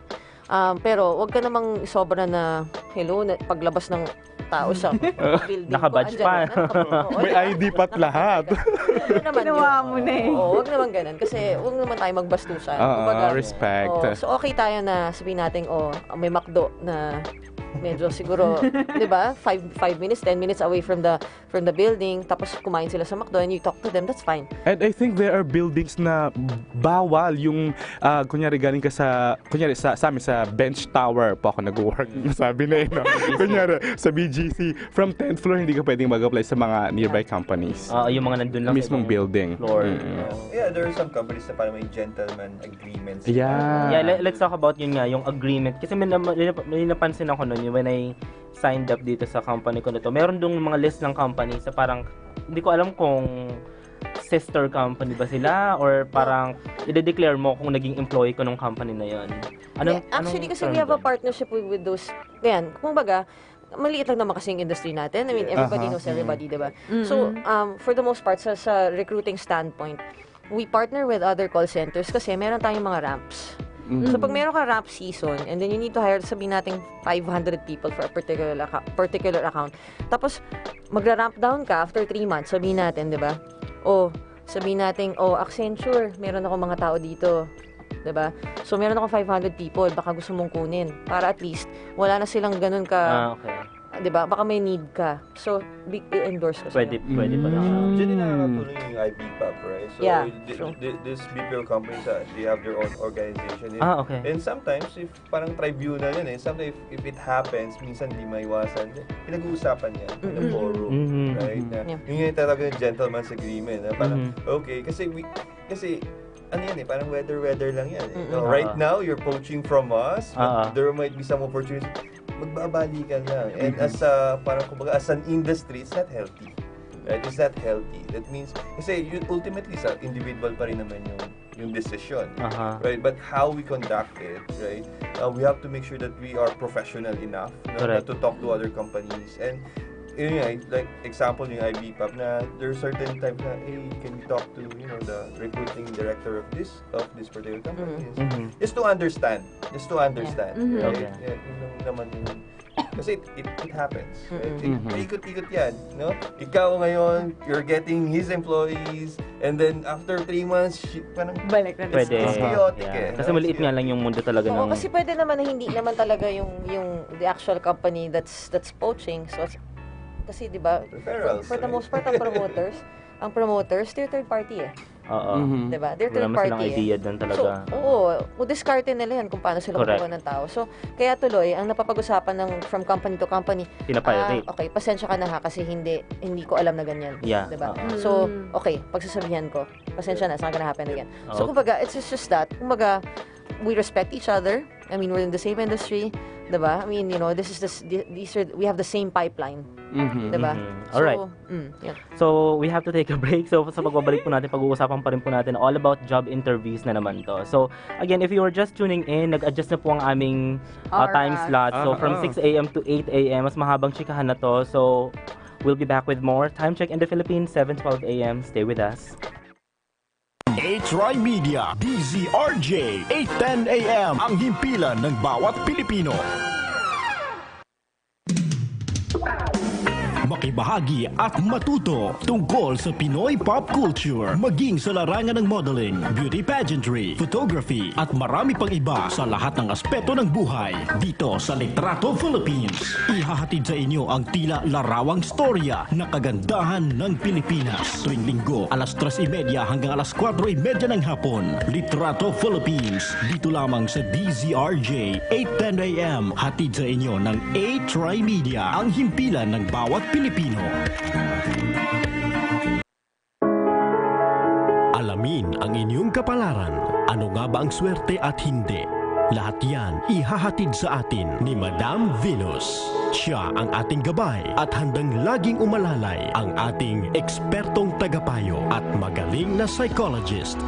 Pero wag ka namang sobra na paglabas ng tao sa building. Naka-badge pa. May ID pat lahat. Ginawa mo na eh. Wag naman ganun. Kasi wag naman tayo magbastusan. Respect. So okay tayo na sabihin natin, may McDo na medyo siguro, 'di ba? 5 minutes, 10 minutes away from the building, tapos kumain sila sa McDo and you talk to them, that's fine. And I think there are buildings na bawal yung kunyari galing ka sa amin sa bench tower pa ako nag-work. Sabi na kunyari sa BGC from 10th floor hindi ka pwedeng mag-apply sa mga nearby companies. Yung mga nandun lang mismong building. Floor. Yeah, there are some companies na parang may gentleman agreements. Yeah, let's talk about yun nga, yung agreement. Kasi may napansin ako nun, when I signed up dito sa company ko na to, meron dong mga list ng company sa parang, hindi ko alam kung sister company ba sila or parang i-declare mo kung naging employee ko ng company na yun. Actually, kasi we have a partnership with those, kumbaga, maliit lang naman kasi yung industry natin. I mean, everybody knows everybody, diba? So, for the most part, sa recruiting standpoint, we partner with other call centers kasi meron tayong mga ramps. So, pag meron ka ramp season, and then you need to hire, sabihin natin, 500 people for a particular account. Tapos, magra-ramp down ka after 3 months, sabihin natin, di ba? Sabihin natin, Accenture, meron ako mga tao dito. Diba? So, meron akong 500 people, baka gusto mong kunin. Para at least, wala na silang ganun ka... Diba? Baka may need ka. So, i-endorse ko pwede pa lang. Diyan din nakakatulong yung IBPAP, right? So, true. This BPO companies, they have their own organization. Okay. And sometimes, if parang tribunal yan sometimes if it happens, minsan di maiwasan, pinag-uusapan yan in a forum, right? Yun yung talaga yung gentleman's agreement. Parang, okay, kasi ano yan parang weather lang yan. Right now, you're poaching from us, but there might be some opportunities. Magbabalikan lang. And as parang kumbaga as an industry, it's not healthy. Right? It's not healthy. That means, kasi ultimately sa individual pa rin naman yung decision. Right? But how we conduct it, right? We have to make sure that we are professional enough to talk to other companies. And like example yung IBPAP na there are certain times na can you talk to the recruiting director of this particular company just to understand right? Yun naman yung kasi it happens right? Ikot-ikot yan ikaw ngayon you're getting his employees and then after 3 months parang balik na pwede chaotic kasi maliit nga lang yung mundo talaga ng kasi pwede naman na hindi naman talaga yung the actual company that's poaching. So kasi 'di ba for the most part ang promoters they're third party Di ba? They're third party. Wala idea doon talaga. So, diskarte nila yan kung paano sila kukuha ng tao. So, kaya tuloy, ang napapag-usapan from company to company, pinapirate. Okay, pasensya ka na kasi hindi ko alam na ganyan. Yeah. Di ba? So, okay, pagsasabihan ko, pasensya na, it's not gonna happen again. So, kumbaga, it's just that, kumbaga, we respect each other. I mean, we're in the same industry. Diba? I mean, we have the same pipeline. Diba? Alright. Yeah. So, we have to take a break. So, sa pagbabalik po natin, pag-uusapan pa rin po natin all about job interviews na naman to. So, again, if you are just tuning in, nag-adjust na po ang aming time slot. So, from 6 a.m. to 8 a.m. Mas mahabang chikahan na to. So, We'll be back with more Time Check in the Philippines, 7:12 a.m. Stay with us. TriMedia, DZRJ, 8:10 a.m. ang himpilan ng bawat Pilipino. Makibahagi at matuto tungkol sa Pinoy pop culture, maging sa larangan ng modeling, beauty pageantry, photography, at marami pang iba sa lahat ng aspeto ng buhay. Dito sa Litrato Philippines, ihahatid sa inyo ang tila larawang storya na kagandahan ng Pilipinas. Tuwing linggo, alas 3:30 hanggang alas 4:30 ng hapon. Litrato Philippines, dito lamang sa DZRJ, 8:10 a.m. Hatid sa inyo ng TriMedia, ang himpilan ng bawat Pilipino. Alamin ang inyong kapalaran. Ano nga ba ang swerte at hindi? Lahat yan ihahatid sa atin ni Madam Venus. Siya ang ating gabay at handang laging umalalay, ang ating ekspertong tagapayo at magaling na psychologist.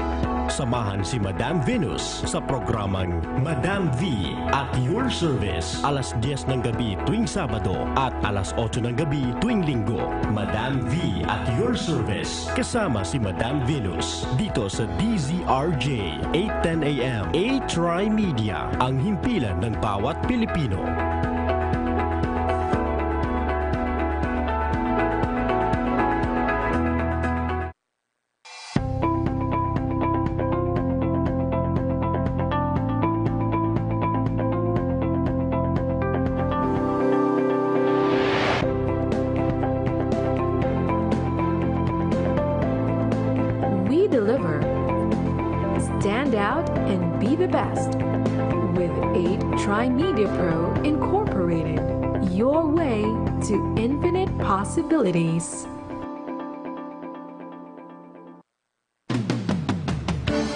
Samahan si Madam Venus sa programang Madam V at Your Service, alas 10 ng gabi tuwing Sabado at alas 8 ng gabi tuwing Linggo. Madam V at Your Service, kasama si Madam Venus dito sa DZRJ, 8:10 a.m. TriMedia, ang himpilan ng bawat Pilipino. Deliver. Stand out and be the best with 8triMedia Pro Incorporated. Your way to infinite possibilities.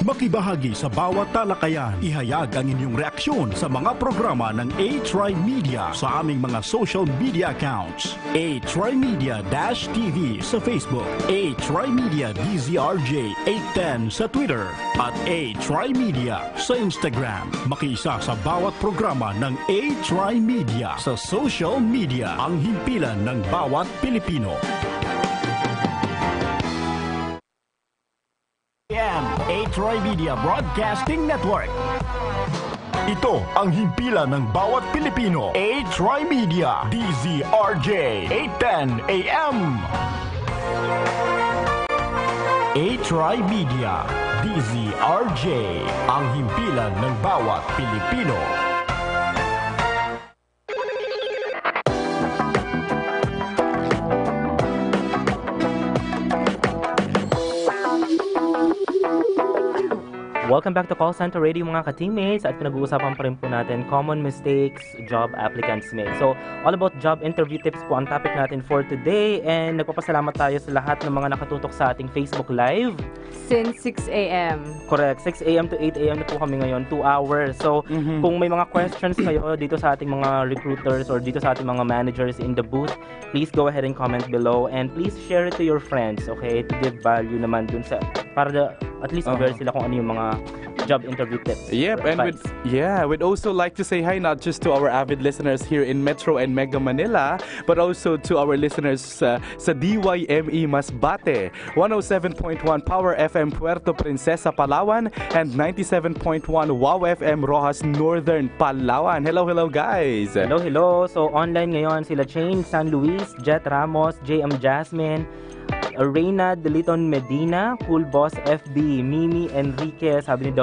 Makibahagi sa bawat talakayan. Ihayag ang inyong reaksyon sa mga programa ng TriMedia sa aming mga social media accounts. TriMedia-TV sa Facebook, TriMedia DZRJ 810 sa Twitter, at TriMedia sa Instagram. Makiisa sa bawat programa ng TriMedia sa social media, ang himpilan ng bawat Pilipino. TriMedia Broadcasting Network. Ito ang himpilan ng bawat Pilipino. TriMedia DZRJ 810 AM. TriMedia DZRJ, ang himpilan ng bawat Pilipino. Welcome back to Call Center Radio mga ka-teammates, at pinag-uusapan pa rin po natin common mistakes job applicants make. So, all about job interview tips po ang topic natin for today, and nagpapasalamat tayo sa lahat ng mga nakatutok sa ating Facebook Live. Since 6 a.m. Correct, 6 a.m. to 8 a.m. na po kami ngayon, 2 hours. So, kung may mga questions kayo dito sa ating mga recruiters or dito sa ating mga managers in the booth, please go ahead and comment below, and please share it to your friends, okay? To give value naman dun sa, para at least aware sila kung ano yung mga job interview tips. Yep, and we'd also like to say hi not just to our avid listeners here in Metro and Mega Manila, but also to our listeners sa DYME Masbate, 107.1 Power FM Puerto Princesa, Palawan, and 97.1 Wow FM Rojas, Northern Palawan. Hello guys! Hello. So, online ngayon sila Chain San Luis, Jet Ramos, JM Jasmine, Reyna Deliton Medina, Cool Boss FB, Mimi Enrique, sabi ni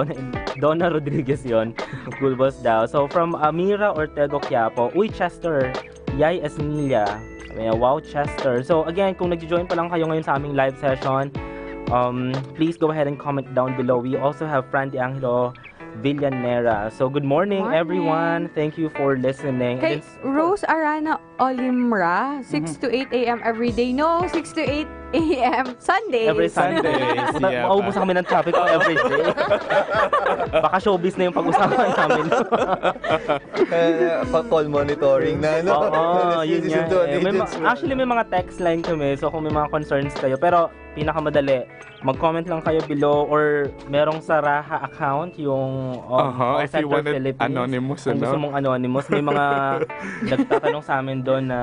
Donna Rodriguez yon. Cool Boss daw. So from Amira Ortego Quiapo, Uy Chester, Yay Esmilia, wow Chester. So again, kung nag-join pa lang kayo ngayon sa aming live session, please go ahead and comment down below. We also have Fran Angelo Villanera. So good morning everyone. Thank you for listening. Kay Rose Arana Olimra, 6 to 8 a.m. every day. No, 6 to 8 a.m. Sundays. Every Sundays. Yeah. Maubos kami ng topic every day. Baka showbiz na yung pag-usapan namin. Pa-call monitoring na, no? Oo, yun nga. Actually, may mga text line kami. So, kung may mga concerns kayo. Pero, pinakamadali, mag-comment lang kayo below, or merong sa Raha account, yung Call if you Center wanted Philippines. anonymous, Kung gusto mong anonymous, may mga nagtatanong sa amin doon na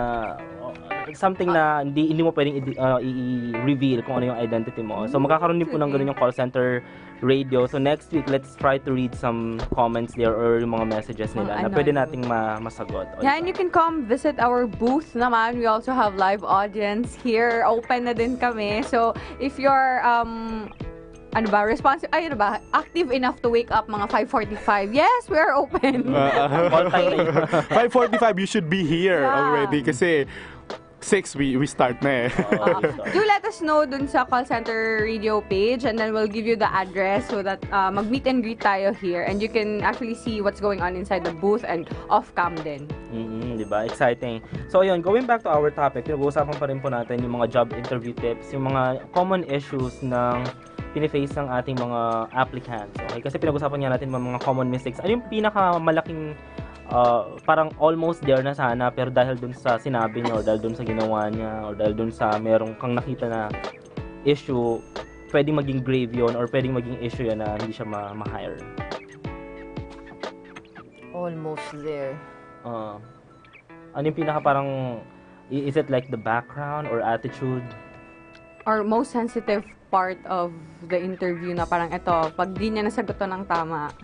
something na hindi mo pwedeng i-reveal kung ano yung identity mo. So magkakaroon din po ng ganun yung call center radio. So next week, let's try to read some comments there or yung mga messages nila na pwede nating masagot. Yeah, and you can come visit our booth naman. We also have live audience here. Open na din kami. So if you're active enough to wake up mga 5:45. Yes, we are open. 5:45, you should be here already kasi 6 we start na eh. Do let us know dun sa call center radio page and then we'll give you the address so that mag-meet and greet tayo here and you can actually see what's going on inside the booth and off-cam din. Diba? Exciting. So ayun, going back to our topic, pinag-uusapan pa rin po natin yung mga job interview tips, yung mga common issues ng piniface ng ating mga applicants. Okay? Kasi pinag-usapan nga natin mga common mistakes. Ano yung pinakamalaking parang almost there na sana pero dahil dun sa sinabi niya or dahil dun sa ginawa niya or dahil dun sa merong kang nakita na issue, pwedeng maging grave yun or pwedeng maging issue yan na hindi siya ma-hire. Almost there. Ano yung pinaka parang, is it like the background or attitude? Or most sensitive part of the interview na parang ito, pag di niya nasagot to ng tama,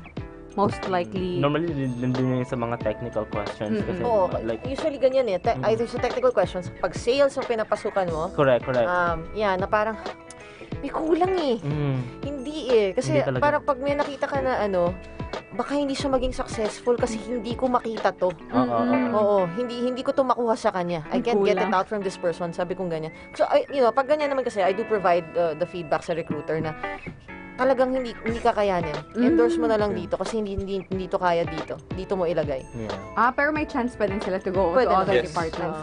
most likely. Normally, nandun yun sa mga technical questions. Kasi, like, usually ganyan eh. Either sa technical questions, pag sales ang pinapasukan mo. Correct. Na parang, may kulang eh. Hindi eh. Kasi parang pag may nakita ka na baka hindi siya maging successful kasi hindi ko makita to. Hindi ko to makuha sa kanya. I can't get it out from this person. Sabi kong ganyan. So, pag ganyan naman kasi, I do provide the feedback sa recruiter na talagang hindi kakayanin. Endorse mo na lang dito kasi hindi to kaya dito. Dito mo ilagay. Pero may chance pa din sila to go to other departments.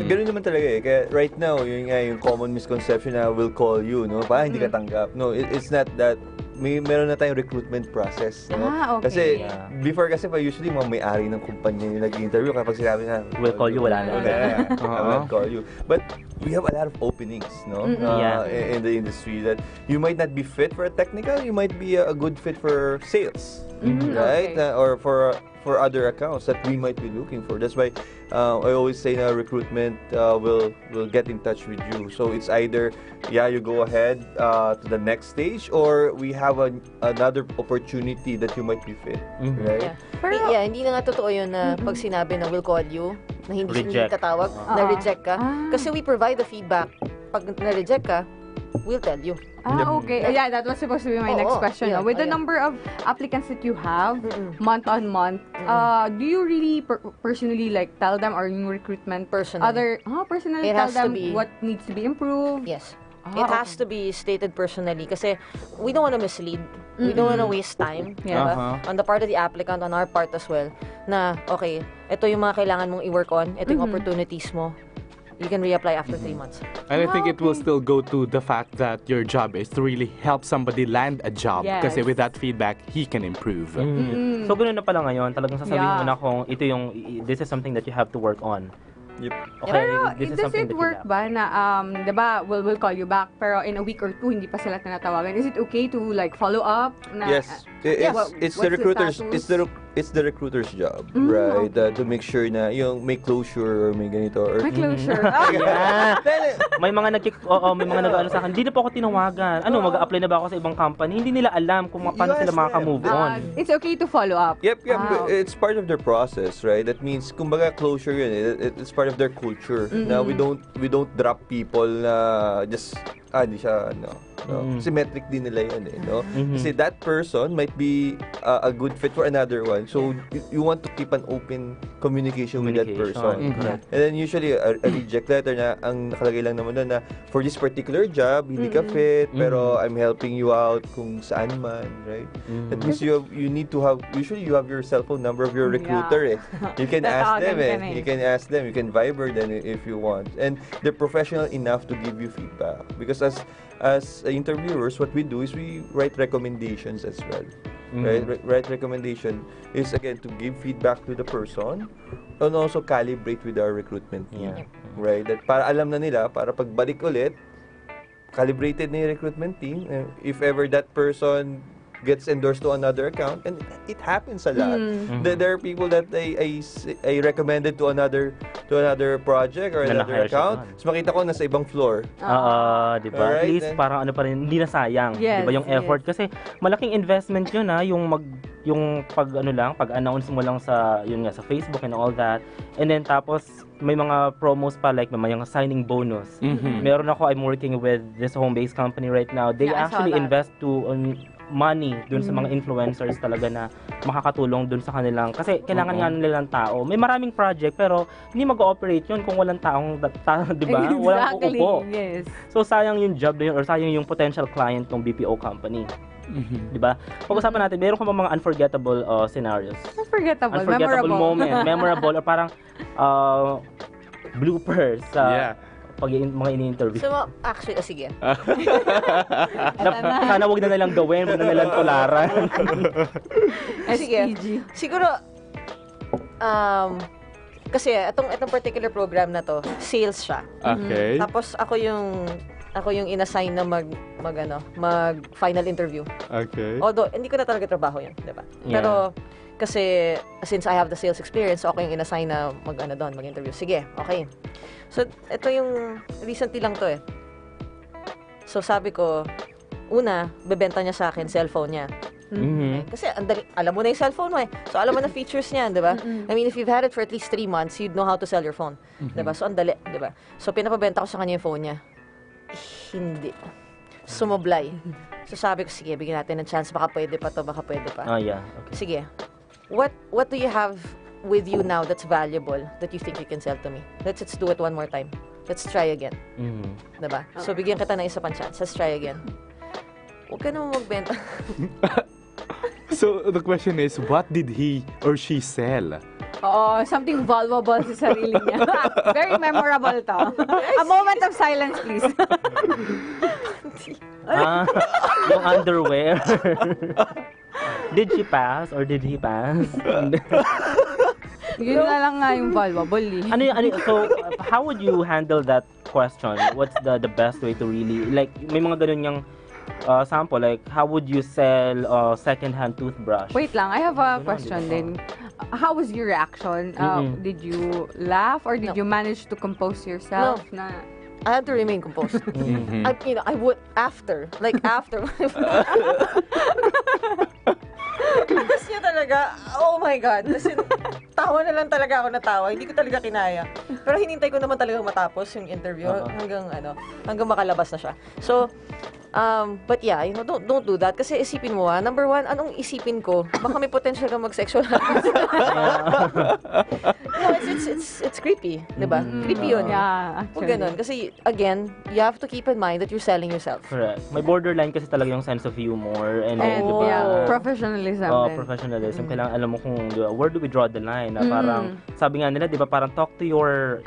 Ganun naman talaga eh. Kaya right now, yung common misconception na will call you, no? Parang hindi ka tanggap. No, it's not that. Meron na tayong recruitment process, no? Okay. Kasi before kasi usually mga may-ari ng kumpanya yung nag-interview kapag sinabi na we'll call you, wala na. I will call you. But we have a lot of openings, no? In the industry that you might not be fit for a technical, you might be a good fit for sales, right? Or for other accounts that we might be looking for. That's why I always say na recruitment will get in touch with you. So it's either you go ahead to the next stage or we have another opportunity that you might be fit, right? Pero hindi na nga totoo yun na pag sinabi na we'll call you, na hindi tatawag, na reject ka. Kasi we provide the feedback. Pag na-reject ka, we'll tell you. Okay. Yeah, that was supposed to be my next question. With the number of applicants that you have, month on month, do you really personally like tell them or yung recruitment personally? Personally tell them what needs to be improved? Yes. It has to be stated personally kasi we don't want to mislead. We don't want to waste time. On the part of the applicant, on our part as well, na okay, ito yung mga kailangan mong i-work on, ito yung opportunities mo. You can reapply after 3 months. And I think it will still go to the fact that your job is to really help somebody land a job. Kasi with that feedback, he can improve. So, ganoon na pala ngayon. Talagang sasabihin mo na kung this is something that you have to work on. Yep. Okay, pero this is does something it work ba na, diba, we'll call you back, pero in a week or 2, hindi pa sila tinatawagan. Is it okay to like follow up? Na, yes. It's the recruiter's, it's the recruiter's job, right? To make sure na yung may closure or may ganito. Or, may closure. May mga nag-ano sa akin, hindi na po ako tinawagan. Mag-a-apply na ba ako sa ibang company? Hindi nila alam kung paano sila makaka-move on. It's okay to follow up. Yep. It's part of their process, right? That means, kumbaga closure yun, it's part of their culture. Now we don't drop people na just hindi siya symmetric din nila yun no? Kasi that person might be a good fit for another one, so you want to keep an open communication with that person. And then usually a reject letter na ang nakalagay lang naman doon na for this particular job hindi ka fit pero I'm helping you out kung saan man, right? That means you need to have, usually you have your cell phone number of your recruiter you can ask them you can Viber them if you want, and they're professional enough to give you feedback because as interviewers, what we do is we write recommendations as well. Right? Write recommendation is again to give feedback to the person and also calibrate with our recruitment team. Right? That para alam na nila, para pagbalik ulit, calibrated na yung recruitment team. If ever that person gets endorsed to another account, and it happens a lot. There are people that I recommended to another project or another account. So makita ko nasa ibang floor. Di ba? At least parang ano pa rin, hindi na sayang, di ba, yung effort kasi malaking investment yun yung pag-announce mo lang sa Facebook and all that. And then tapos may mga promos pa, like may mga signing bonus. Meron ako, I'm working with this home-based company right now. They actually invest money dun sa mga influencers talaga na makakatulong dun sa kanilang, kasi kailangan nga nilang tao. May maraming project pero hindi mag-ooperate yun kung walang taong di ba? Walang uupo. Yes. So sayang yung job na yun or sayang yung potential client ng BPO company. Di ba? Pag-usapan natin, meron ka ba mga unforgettable scenarios? Unforgettable moment, memorable or parang bloopers sa pag mga ini-interview. So, actually, sige. Sana wag na nilang gawin, wag na nilang tularan. Sige. Siguro, kasi itong particular program na to, sales siya. Okay. Tapos ako yung inassign na mag final interview. Okay. Although hindi ko na talaga trabaho 'yun, 'di ba? Pero kasi since I have the sales experience, so ako yung inassign na mag-interview. Sige, okay. So ito yung recently lang to eh. So sabi ko, una, bebenta niya sa akin cellphone niya. Okay? Kasi alam mo na yung cellphone mo eh. So alam mo na features niya, 'di ba? I mean, if you've had it for at least 3 months, you'd know how to sell your phone. 'Di ba? So ang dali, 'di ba? So pinapabenta ko sa kanya yung phone niya. Hindi. Sumoblay. So sabi ko, sige, bigyan natin ng chance. Baka pwede pa to, baka pwede pa. Okay. Sige. What do you have with you now that's valuable that you think you can sell to me? Let's do it one more time. Let's try again. Diba? So bigyan kita ng isa pang chance. Let's try again. Huwag ka naman magbenta. So the question is, what did he or she sell? Oo, something valuable sa sarili niya. Very memorable to. A moment of silence, please. Yung underwear. Did she pass or did he pass? Yun na lang nga yung valuable eh. So, how would you handle that question? What's the best way to really, like, may mga ganun yung sample, like, how would you sell second-hand toothbrush? Wait lang, I have a question din. How was your reaction? Did you laugh or did you manage to compose yourself? No. I had to remain composed. I would after. Tapos niya talaga, oh my God. Kasi tawa na lang talaga ako natawa. Hindi ko talaga kinaya. Pero hinintay ko naman talaga matapos yung interview hanggang makalabas na siya. So, but yeah, don't do that. Kasi isipin mo number one, anong isipin ko? Baka may potential kang mag-sexual harassment. It's creepy, diba? Creepy yun. Yeah, Huwag ganun. Kasi, again, you have to keep in mind that you're selling yourself. Correct. May borderline kasi talaga yung sense of humor and diba? Professionalism din. Professionalism. Kailangan alam mo kung where do we draw the line. Parang, sabi nga nila, diba, parang talk to your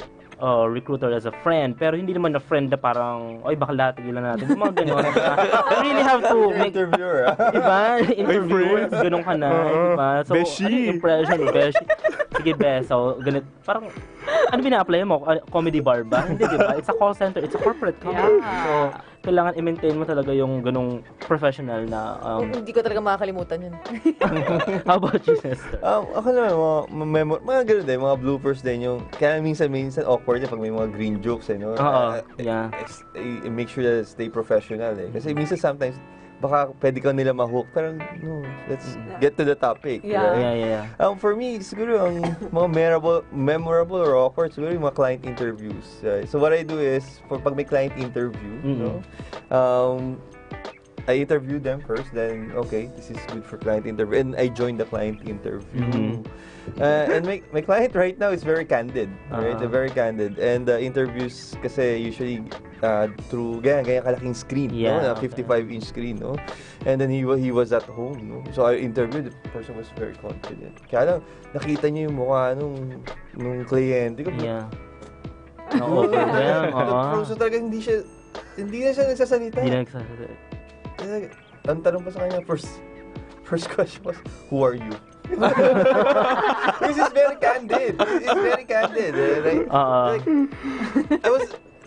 recruiter as a friend, pero hindi naman na friend na parang, oy, bakla, tigilan natin. Yung mga ganun. You really have to make... Interviewer, Diba? Interviewer, ganun ka na. Diba? So, Beshi. Impression? Beshi. Sige, Bes. So, ganun. Parang, ano bina-apply mo? Comedy bar ba? Hindi, diba? It's a call center. It's a corporate company. So, kailangan i-maintain mo talaga yung ganung professional na... Hindi ko talaga makakalimutan yun. How about you, sister? Ako naman, mga ganun din, mga bloopers din yung, kaya minsan awkward pag may mga green jokes, no? Make sure that stay professional, Kasi minsan sometimes, baka pwede ka nila ma-hook, pero no, let's get to the topic. Yeah. For me, siguro ang mga memorable or awkward, siguro yung mga client interviews. So what I do is, pag may client interview, I interview them first, then okay, this is good for client interview, and I join the client interview. And my client right now is very candid, right? They're very candid, and interviews kasi usually through ganyan kalaking screen, no? 55-inch screen, no? And then he was at home, no? So I interviewed, the person was very confident. Kaya lang nakita niyo yung mukha nung kliyente ko. So talaga hindi na siya nagsasalita. Ang tanong pa sa kanya, first question was, who are you? This is very candid. Right? Like,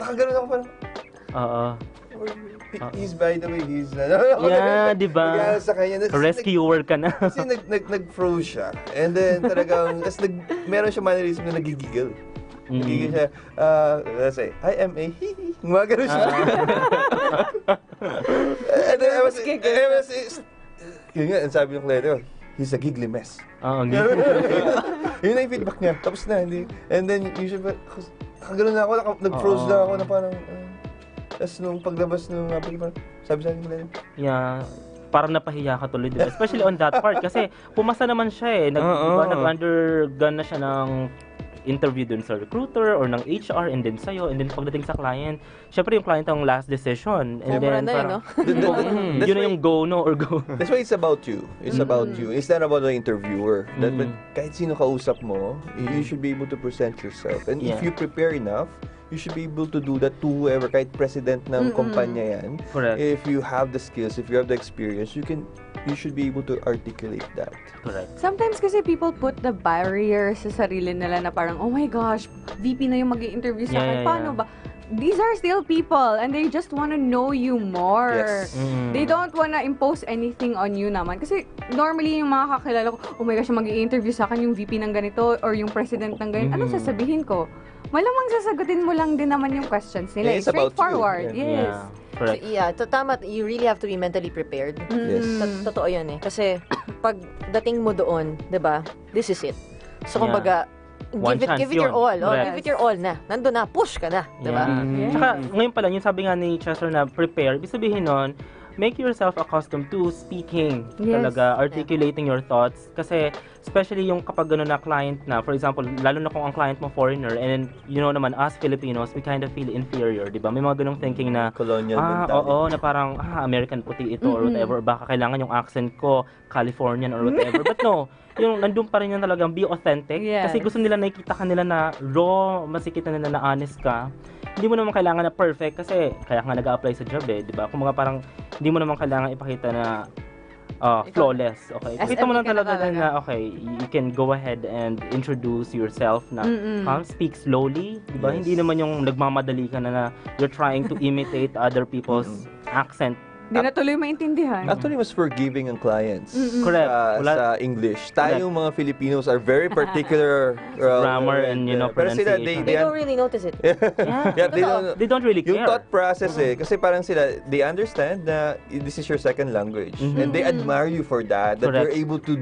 nakaganon ako parang, he's by the way, he's Yeah, di ba? Kaya sa kanya, Rescuer ka na. kasi nag-froze siya. And then talagang, meron siya mannerism na nagigigil. Nagigil siya, let's say, I am a hihi. Gumagano siya. And then I was, yun nga, ang sabi ng kliyente, he's a giggly mess. Yun na yung feedback niya. Tapos na, hindi. And then, usually, kagano'n na ako, nag-froze na ako na parang, tapos nung paglabas ng Pilipino, sabi sa akin nila. Yeah. Parang napahiya ka tuloy, diba? Especially on that part. Kasi pumasa naman siya eh. Nag-undergone na siya ng interview dun sa recruiter or ng HR and then sa'yo. And then pagdating sa client, syempre yung client ang last decision. And then parang, yun na yung go, no, or go. That's why it's about you. It's about you. It's not about the interviewer. But kahit sino kausap mo, you should be able to present yourself. And if you prepare enough, you should be able to do that to whoever, kahit president ng kumpanya yan. Correct. If you have the skills, if you have the experience, you should be able to articulate that. Correct. Sometimes kasi people put the barrier sa sarili nila na parang, oh my gosh, VP na yung mag-i-interview sa akin. Paano ba? These are still people and they just want to know you more. Yes. They don't want to impose anything on you naman. Kasi normally yung mga kakilala ko, oh my gosh, mag-i-interview sa akin yung VP ng ganito or yung president ng ganito. Ano sasabihin ko? Malamang sasagutin mo lang din naman yung questions nila. It's about straightforward. you. Yes. Correct. So, tama, you really have to be mentally prepared. Yes. Totoo yun eh. Kasi pag dating mo doon, 'di ba? This is it. So kumbaga, give it your all. Give it your all na. Nandun na, push ka na, 'di ba? Tsaka ngayon pala, yung sabi nga ni Chester na prepare, ibig sabihin nun, make yourself accustomed to speaking. Talaga, articulating your thoughts. Kasi, especially yung kapag gano'n na client na, for example, lalo na kung ang client mo foreigner, and you know naman, us Filipinos, we kind of feel inferior, di ba? May mga ganong thinking na, colonial mentality. Oo, na parang, American puti ito, or whatever, baka kailangan yung accent ko, Californian, or whatever. But no, yung nandun pa rin yung talagang be authentic. Kasi gusto nila nakikita ka nila na raw, masikita nila na honest ka. Hindi mo naman kailangan na perfect kasi kaya nga nag-a-apply sa job eh, di ba? Kung mga parang hindi mo naman kailangan ipakita na flawless, okay? Kita mo lang talaga na, okay, you can go ahead and introduce yourself na speak slowly, di ba? Hindi naman yung nagmamadali ka na you're trying to imitate other people's accent. Hindi na tuloy maintindihan. Actually, mas forgiving ang clients. Correct. Sa English. Tayong mga Filipinos are very particular. Grammar and, you know, pero sila, pronunciation. They don't really notice it. They don't really care. Yung thought process kasi parang sila, they understand na this is your second language. And they admire you for that. That you're able to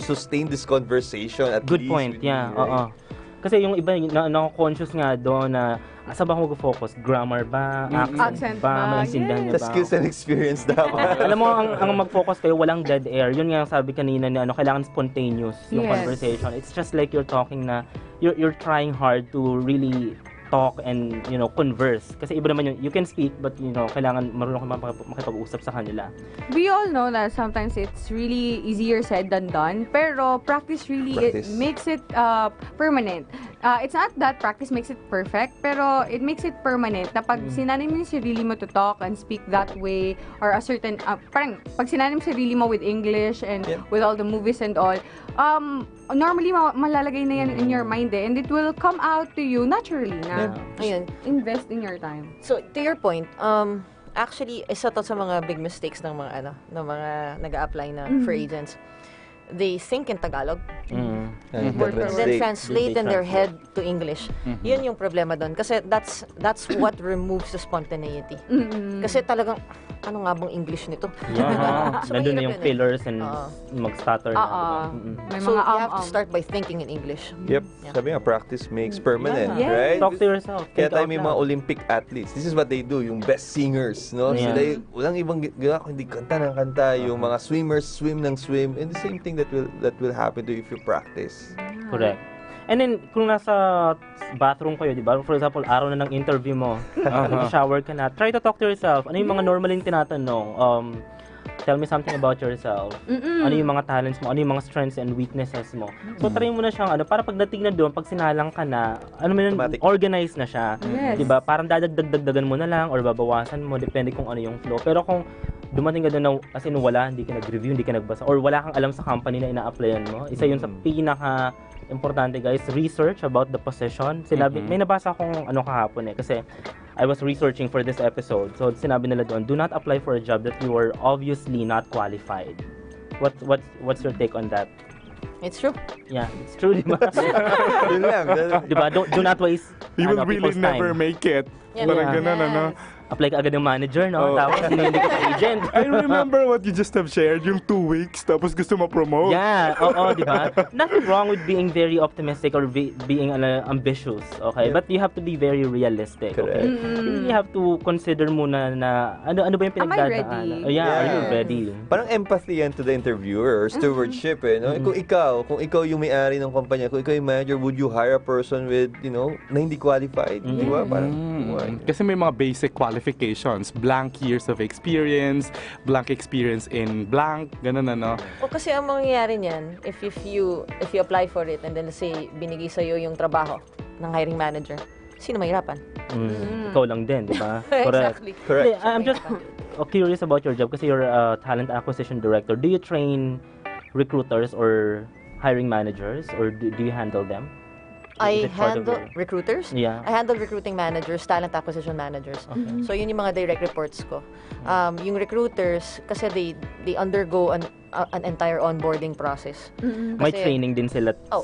sustain this conversation at Good least. point, yeah. Oo. Kasi yung iba, na-conscious nga doon na saan ba ako mag-focus? Grammar ba? Accent ba? Maintindihan niya ba? Sa skills and experience dapat. Alam mo, ang mag-focus kayo, walang dead air. Yun nga sabi kanina na kailangan spontaneous yung conversation. It's just like you're talking na, you're trying hard to really talk and, you know, converse. Kasi iba naman yun, you can speak, but, you know, kailangan marunong ka makipag-usap sa kanila. We all know that sometimes it's really easier said than done, pero practice really it makes it permanent. It's not that practice makes it perfect, pero it makes it permanent. Na pag sinanay mo yung sarili mo to talk and speak that way, or a certain, parang pag sinanay mo sarili mo with English and with all the movies and all, normally malalagay na yan in your mind and it will come out to you naturally na invest in your time. So, to your point, actually, isa to sa mga big mistakes ng mga nag-a-apply na for agents. They think in Tagalog, and then translate in their head to English. Yun yung problema doon. Kasi that's what removes the spontaneity. Kasi talagang, ano nga bang English nito? So, nandun na yung fillers and mag-stutter na. So, you have to start by thinking in English. Sabi nga, practice makes permanent, right? Talk to yourself. Kaya tayo may mga Olympic athletes. This is what they do, yung best singers, no? Sila, walang ibang ginawa kundi kanta ng kanta. Yung mga swimmers, swim ng swim. And the same thing that will happen to you if you practice. Correct. And then, kung nasa bathroom kayo, di ba? For example, araw na ng interview mo, shower ka na, try to talk to yourself. Ano yung mga normal yung tinatanong? Tell me something about yourself. Ano yung mga talents mo? Ano yung mga strengths and weaknesses mo? So, try mo na siyang, para pagdating na doon, pag sinalang ka na, organized na siya. Di ba? Parang dadagdagan mo na lang or babawasan mo, depende kung ano yung flow. Pero kung dumating ka doon na, as in wala, hindi ka nag-review, hindi ka nagbasa, or wala kang alam sa company na ina-applyan mo, isa yun sa pinaka importante guys, research about the position. Sinabi, may nabasa akong kahapon kasi I was researching for this episode. So sinabi nila doon, do not apply for a job that you are obviously not qualified. What's your take on that? It's true. Yeah, it's true, di ba? Yun lang. Di ba? Do not waste You will really people's time. never make it. Yeah. Parang ganun, ano? Apply ka agad ng manager, no? Tapos hindi ka agent. I remember what you just have shared, yung 2 weeks, tapos gusto mo promote. Yeah, oo, di ba? Nothing wrong with being very optimistic or being ambitious, okay? But you have to be very realistic, okay? You really have to consider muna na ano ba yung pinagdadaanan. Am I ready? Are you ready? Parang empathy yan to the interviewer, stewardship no? Kung ikaw yung may-ari ng kumpanya, kung ikaw yung manager, would you hire a person with, na hindi qualified? Di ba? Parang, Kasi may mga basic qualifications, blank years of experience, blank experience in blank, ganun ano. O kasi ang mangyayari niyan, if you apply for it and then say binigay sa iyo yung trabaho ng hiring manager, sino mahirapan? Ikaw lang din, di ba? Exactly. Correct. I'm just curious about your job kasi you're a talent acquisition director. Do you train recruiters or hiring managers or do you handle them? I Is it part of handle your- recruiters. Yeah. I handle recruiting managers, talent acquisition managers. So yun yung mga direct reports ko. Yung recruiters kasi they undergo an entire onboarding process. May Kasi- training din sila Oh.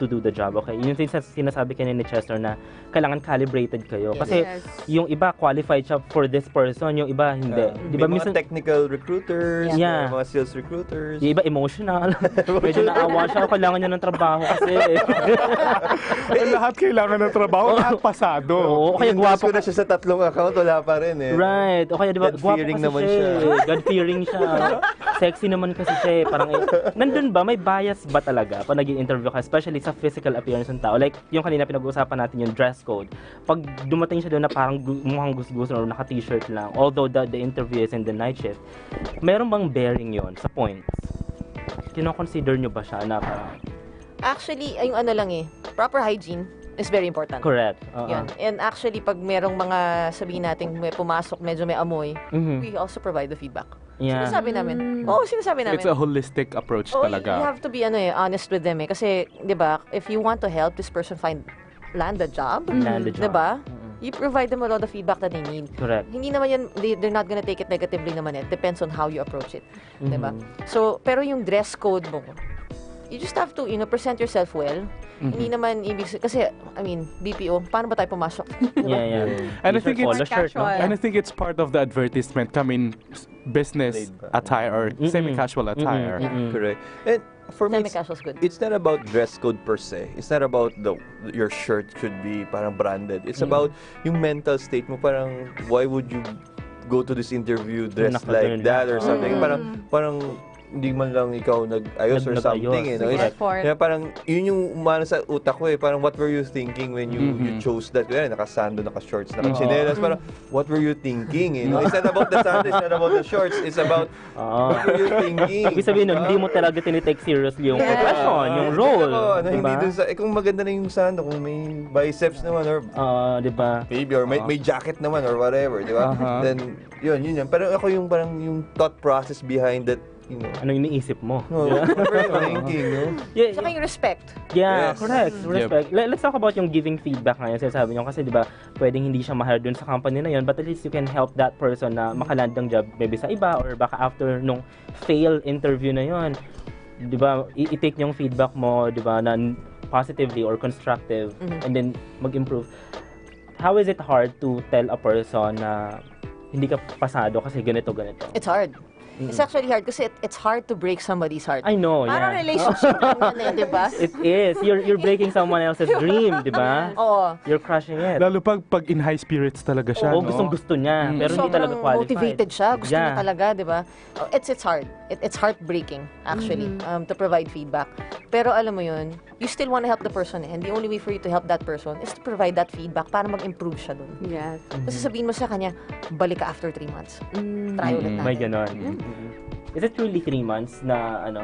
to do the job, okay? Yun yung sinasabi kanina ni Chester na kailangan calibrated kayo. Kasi Yes. yung iba qualified siya for this person, yung iba hindi. Di ba May minsan, mga technical recruiters, Yeah. mga sales recruiters. yung iba emotional. Medyo naawa siya, kailangan niya ng trabaho kasi. Lahat kailangan ng trabaho, lahat pasado. Oo, kaya Gwapo gwapo na siya sa 3 account, wala pa rin eh. Right. O kaya di ba, gwapo God-fearing kasi naman siya. siya. God-fearing siya. Sexy naman kasi siya. Parang, nandun ba? May bias ba talaga pag nag-i-interview ka? Especially sa physical appearance ng tao. Like, yung kanina pinag-uusapan natin yung dress code. Pag dumating siya doon na parang mukhang gusto or naka-t-shirt lang, although the interview is in the night shift, meron bang bearing yon sa points? Kino-consider nyo ba siya na parang... Actually, yung ano lang proper hygiene is very important. Correct. Yan. And actually, pag merong mga sabihin natin may pumasok, medyo may amoy, we also provide the feedback. Yeah. Sinasabi namin. Sinasabi namin. It's a holistic approach You talaga. have to be honest with them Kasi, di ba, if you want to help this person land a job, Land a job. di ba? You provide them a lot of feedback that they need. Correct. Hindi naman yan, they're not gonna take it negatively naman Depends on how you approach it. Di ba? So, pero yung dress code mo, you just have to, present yourself well. Hindi naman kasi, BPO, paano ba tayo pumasok? Yeah. And I T-shirt, think it's polo shirt, no? casual. And I think it's part of the advertisement. Business Laid back. attire or semi-casual attire. Correct. And for me, Semi-casual is good. it's not about dress code per se. It's not about your shirt should be parang branded. It's about yung mental state mo. Parang, why would you go to this interview dressed like that or something? Parang hindi man lang ikaw nag-ayos or something no? Effort. Kaya parang yun yung umano sa utak ko parang what were you thinking when you chose that? Kaya naka-sando, naka-shorts, naka-chinelas, parang what were you thinking? No? It's not about the sando, it's not about the shorts, it's about what were you thinking? Ibig sabihin nun, hindi mo talaga tinitake seriously yung profession, yung role. Hindi dun sa, kung maganda na yung sando, kung may biceps naman or di ba? maybe or may jacket naman or whatever, di ba? Then yun. Pero ako yung parang yung thought process behind that, Ano yung iniisip mo? what were you thinking, no? Yeah, Saka yung respect. yeah, Yes. correct. Respect. Let's talk about yung giving feedback ngayon. Sinasabi nyo kasi, di ba, pwedeng hindi siya ma-hire dun sa company na yun, but at least you can help that person na makaland ng job maybe sa iba or baka after nung fail interview na yun, di ba, i-take yung feedback mo, di ba, na positively or constructive and then mag-improve. How is it hard to tell a person na hindi ka pasado kasi ganito? It's hard. It's actually hard kasi it's hard to break somebody's heart. I know, Parang yeah. relationship lang yan di ba? It is. You're breaking someone else's dream, di ba? Oo. You're crushing it. Lalo pag in high spirits talaga siya, Oo, no? gustong-gusto niya, pero hindi talaga Sobrang qualified. motivated siya. Gusto Yeah. niya talaga, di ba? It's hard. It's heartbreaking, actually, to provide feedback. Pero alam mo yun, you still want to help the person and the only way for you to help that person is to provide that feedback para mag-improve siya dun. Yes. Kasi sabihin mo sa kanya, balik ka after 3 months. Try ulit natin. May ganon. Is it truly 3 months na ano?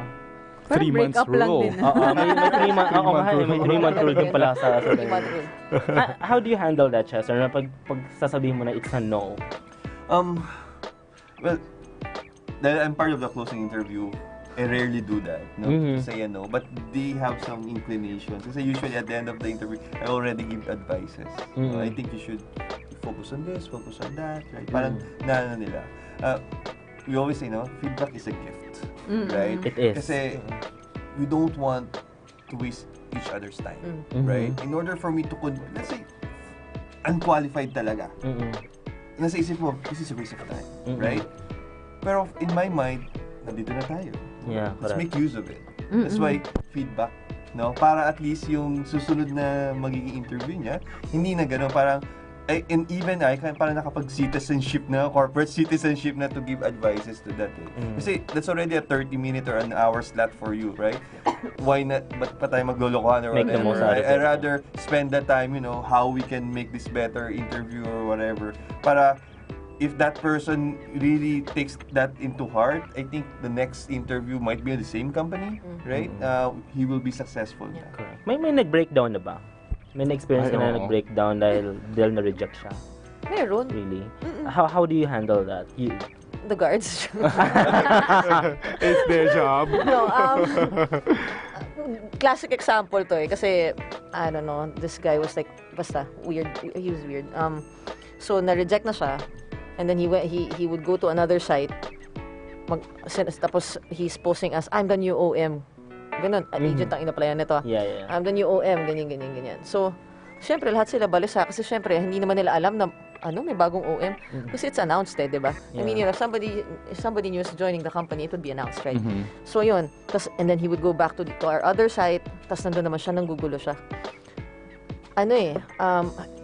3 months break up lang rule. din. May 3 months. Oo, may 3 month rule din pala sa 3-month rule. How do you handle that, Chester? Na pag sasabihin mo na it's a no. Well, dahil I'm part of the closing interview I rarely do that, no? Say no, but they have some inclinations. Kasi usually at the end of the interview, I already give advices. No? I think you should focus on this, focus on that, right? Parang na nila. We always say, no, feedback is a gift, right? It is. Kasi we don't want to waste each other's time, right? In order for me to, let's say, unqualified talaga. Nasa isip mo, this is a waste of time, right? Pero in my mind, nandito na tayo. Yeah, let's make use of it. That's why feedback, no? Para at least yung susunod na magiging interview niya, hindi na gano'n, parang, and even I, parang nakapag-citizenship na, corporate citizenship na to give advices to that. Kasi that's already a 30-minute or an hour slot for you, right? Why not, ba't pa tayo maglolokohan or Make the most whatever? out of it. I'd rather spend that time, how we can make this better interview or whatever. Para, if that person really takes that into heart, I think the next interview might be in the same company, right? He will be successful. Correct. May nag-breakdown na ba? May na-experience ka na nag-breakdown dahil na-reject siya? Meron. Really? How do you handle that? The guards. It's their job. No, classic example to kasi, I don't know, this guy was like, basta, weird. He was weird. So, na-reject na siya. And then he would go to another site. Tapos he's posting as, I'm the new OM. Ganun, agent ang in-applyan nito. Yeah. I'm the new OM, ganyan. So, syempre, lahat sila balisa. Kasi syempre, hindi naman nila alam na, may bagong OM. Kasi it's announced di ba? Yeah. I mean, if somebody new is joining the company, it would be announced, right? So, yun. And then he would go back to our other site. Tapos nandun naman siya, nanggugulo siya.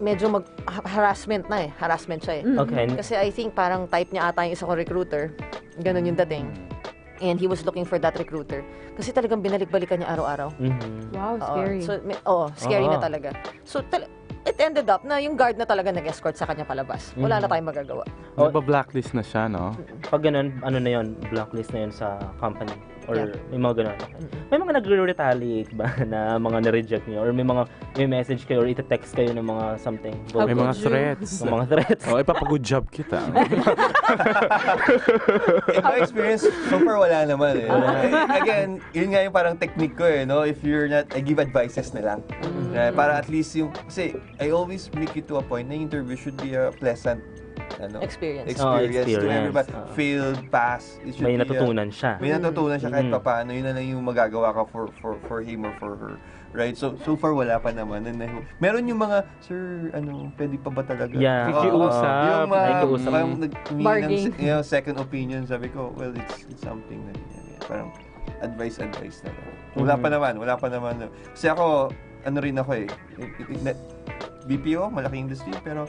Medyo harassment siya eh. Okay. Kasi I think parang type niya ata yung isa kong recruiter. Ganun yung dating. And he was looking for that recruiter. Kasi talagang binalik-balikan niya araw-araw. Wow, scary. Scary na talaga. So, it ended up na yung guard na talaga nag-escort sa kanya palabas. Wala na tayong magagawa. Nagba-blacklist na siya, no? Pag ganun, na yun, blacklist na yun sa company? Or may mga ganun? May mga nagre-retaliate ba na mga na-reject niyo? Or may message kayo or ita-text kayo ng mga something? May mga threats. Mga threats. Ipapag-good job kita. In my experience, so far wala naman eh. Again, yun nga yung parang technique ko eh, no? If you're not, I give advices na lang. Para at least kasi I always make it to a point na interview should be a pleasant experience to everybody. Failed, pass. May natutunan siya. May natutunan siya kahit papaano. Yun na lang yung magagawa ka for him or for her. Right? So far wala pa naman. Meron yung mga, sir, pwede pa ba talaga? Yeah. Yung bargaining. Second opinion, sabi ko, well, it's something na parang advice na lang. Wala pa naman. Kasi ako, rin ako eh. BPO, malaking industry, pero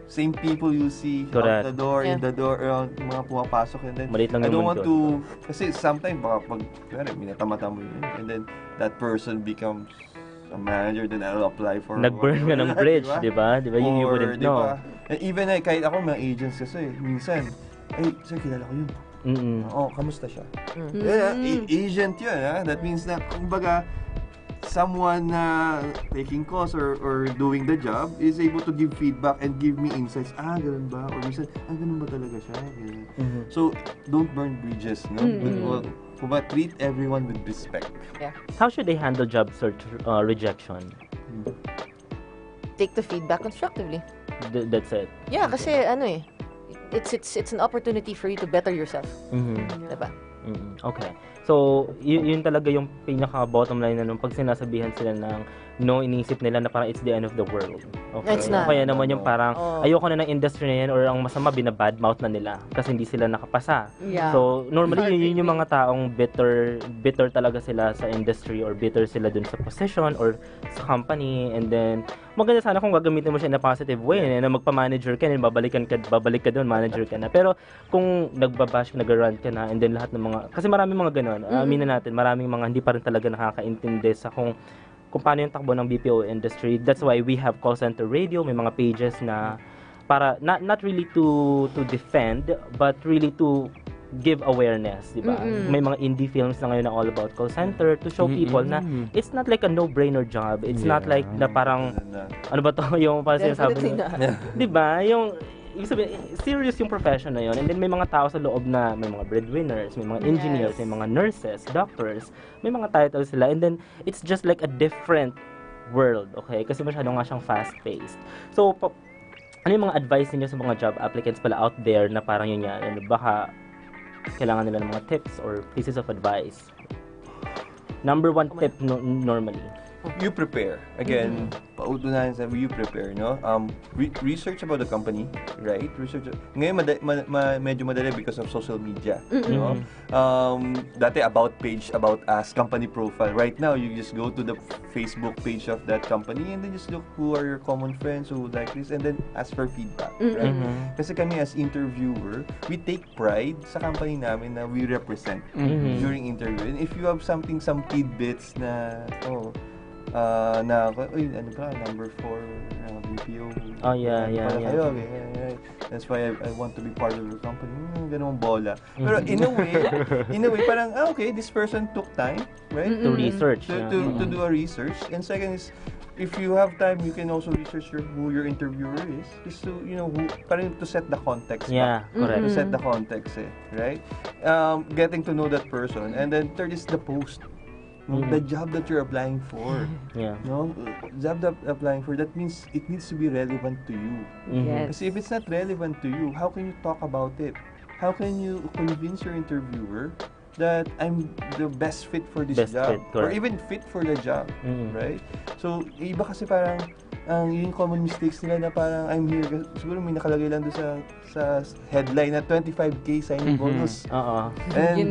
same people you see out the door, in the door, mga pumapasok, and then I don't want to, kasi sometimes baka pag, minatamata mo yun, and then that person becomes a manager, then I'll apply for nag-burn ka ng bridge, di ba? You wouldn't know. And even kahit ako, mga agents kasi, minsan, sir, kilala ko yun. Kamusta siya? Agent yun, that means na, kumbaga, someone taking calls or doing the job is able to give feedback and give me insights. Ganun ba? Or minsan, ganun ba talaga siya? So, don't burn bridges, no? But treat everyone with respect. Yeah. How should they handle job search rejection? Take the feedback constructively. That's it. Yeah, kasi it's an opportunity for you to better yourself. Diba? Okay. So, yun talaga yung pinaka-bottom line na nung pag sinasabihan sila ng no, iniisip nila na parang it's the end of the world. Okay. It's not. Kaya naman yung parang ayoko na ng industry na yan or ang masama binabadmouth na nila kasi hindi sila nakapasa. Yeah. So, normally yun yung mga taong bitter talaga sila sa industry or bitter sila dun sa position or sa company, and then maganda sana kung gagamitin mo siya in a positive way na magpa-manager ka and babalik ka doon, manager ka na. Pero kung nagbabash, nag-rant ka na, and then lahat ng mga, kasi maraming mga ganun, aminin natin, maraming mga hindi pa rin talaga nakakaintindi sa kung paano yung takbo ng BPO industry. That's why we have call center radio, may mga pages na para not really to defend but really to give awareness, di ba? May mga indie films na ngayon na all about call center to show people na it's not like a no-brainer job. It's not like na parang ano ba to yung parang sinasabi, di ba? Yung ibig sabihin, serious yung profession na yun. And then may mga tao sa loob na may mga breadwinners, may mga engineers, may mga nurses, doctors, may mga titles sila. And then it's just like a different world, okay? Kasi masyado nga siyang fast-paced. So, ano yung mga advice niyo sa mga job applicants pala out there na parang yun yan? Baka kailangan nila ng mga tips or pieces of advice. Number one tip normally. You prepare. Again, pautunahan sa you prepare, no? Research about the company, right? Research. Ngayon medyo madali because of social media, no? Dati about page, about us, company profile. Right now, you just go to the Facebook page of that company and then just look who are your common friends who like this and then ask for feedback, right? Kasi kami as interviewer, we take pride sa company namin na we represent during interview. And if you have some tidbits na ano ka, number 4 BPO. Oh, yeah. That's why I want to be part of your company. Ganun bola. Pero in a way, parang, okay, this person took time, right? To research. To do a research. And second is, if you have time, you can also research who your interviewer is. Just to, parang to set the context. Yeah, correct. To set the context, right? Getting to know that person. And then third is the post. The job that you're applying for. Job that applying for, that means it needs to be relevant to you. Because if it's not relevant to you, how can you talk about it? How can you convince your interviewer that I'm the best fit for this job? Or even fit for the job, right? So, iba kasi parang yung common mistakes nila na parang I'm here, siguro may nakalagay lang doon sa headline na 25K signing bonus. And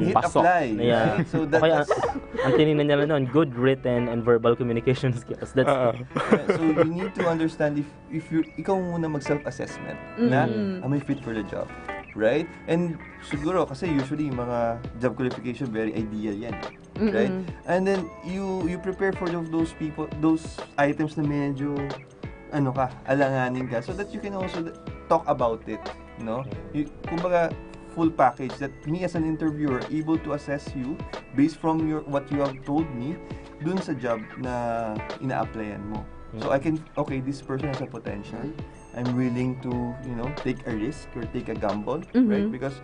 hit apply. Yeah. Right? So ang tinignan nila noon, good written and verbal communication skills. That's so you need to understand if ikaw muna mag-self-assessment na am I fit for the job, right? And siguro kasi usually mga job qualification very ideal yan, right? And then you prepare for those people, those items na medyo alanganin ka so that you can also talk about it, kumbaga full package that me as an interviewer able to assess you based from what you have told me dun sa job na ina-applyan mo. So I can, this person has a potential. I'm willing to, take a risk or take a gamble, right? Because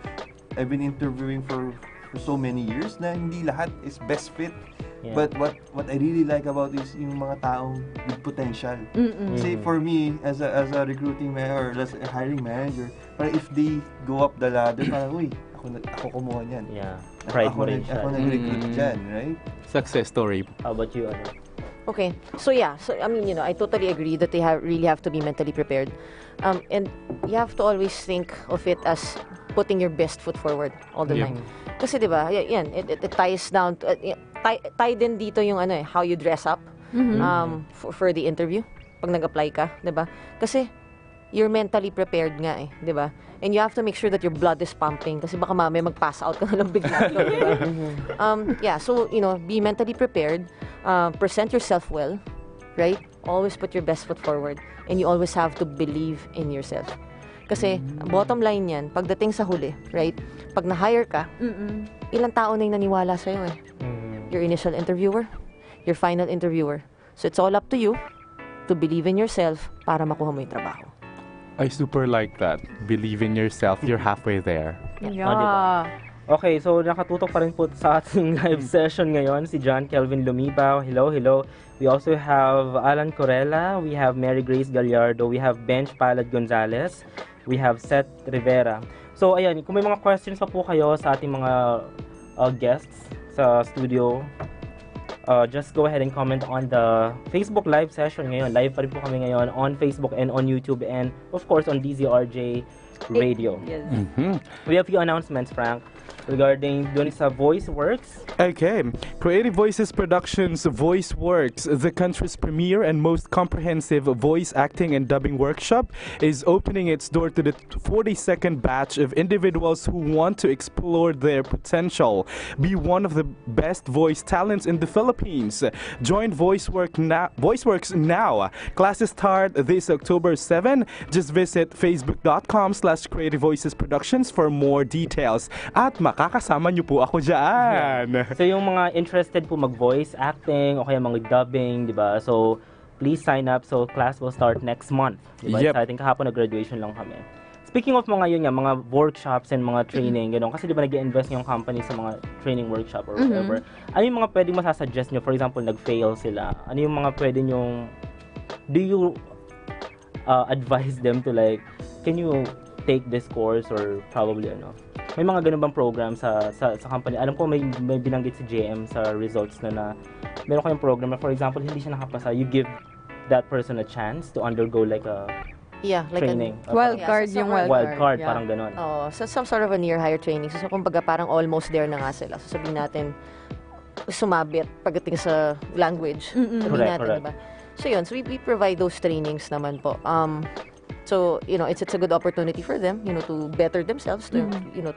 I've been interviewing for so many years na hindi lahat is best fit. But what I really like about is yung mga taong with potential. Say for me as a recruiting manager or as a hiring manager, parang if they go up the ladder, parang ako kumuha niyan. Pride mo rin siya. Ako nag-recruit dyan, right? Success story. How about you, Okay, so I mean, I totally agree that they really have to be mentally prepared, and you have to always think of it as putting your best foot forward all the time. Kasi diba, yan, it ties down to, tie din dito yung how you dress up for the interview pag nag-apply ka, diba? Kasi you're mentally prepared nga diba? And you have to make sure that your blood is pumping kasi baka mamaya mag-pass out ka na lang bigla, diba? So, be mentally prepared, present yourself well, right? Always put your best foot forward and you always have to believe in yourself. Kasi, bottom line yan, pagdating sa huli, right? Pag na-hire ka, ilang tao na yung naniwala sa'yo Your initial interviewer, your final interviewer. So, it's all up to you to believe in yourself para makuha mo yung trabaho. I super like that. Believe in yourself. You're halfway there. Yeah. Okay, so nakatutok pa rin po sa ating live session ngayon si John Kelvin Lumibaw. Hello. We also have Alan Corella, we have Mary Grace Gallardo, we have Bench Palad Gonzalez, we have Seth Rivera. So ayan, kung may mga questions pa po kayo sa ating mga guests sa studio, just go ahead and comment on the Facebook live session ngayon. Live pa rin po kami ngayon on Facebook and on YouTube and of course on DZRJ Radio. Yes. We have a few announcements, Frank, regarding doon sa VoiceWorks. Okay. Creative Voices Productions VoiceWorks, the country's premier and most comprehensive voice acting and dubbing workshop, is opening its door to the 42nd batch of individuals who want to explore their potential. Be one of the best voice talents in the Philippines. Join VoiceWorks now. Classes start this October 7. Just visit facebook.com/Creative Voices Productions for more details. At makakasama niyo po ako dyan. So yung mga interested po mag-voice acting o kaya mga dubbing, di ba? So please sign up. So class will start next month. Diba? Yep. Exciting, kahapon na-graduation lang kami. Speaking of mga yun nga, mga workshops and mga training, gano'n, kasi di ba nag-invest yung company sa mga training workshop or whatever, ano yung mga pwedeng masasuggest nyo? For example, nag-fail sila. Ano yung mga pwede nyong, do you advise them to like, can you take this course or probably may mga ganun bang program sa company? Alam ko may binanggit si JM sa results na meron kayong program na for example, hindi siya nakapasa, you give that person a chance to undergo like a training. Wild card, yung wild card. Parang ganun. So some sort of a near higher training. So kumbaga parang almost there na nga sila. So sabihin natin, sumabit pagdating sa language. Sabihin natin, diba? So yun, so we provide those trainings naman po. So, it's a good opportunity for them, to better themselves, to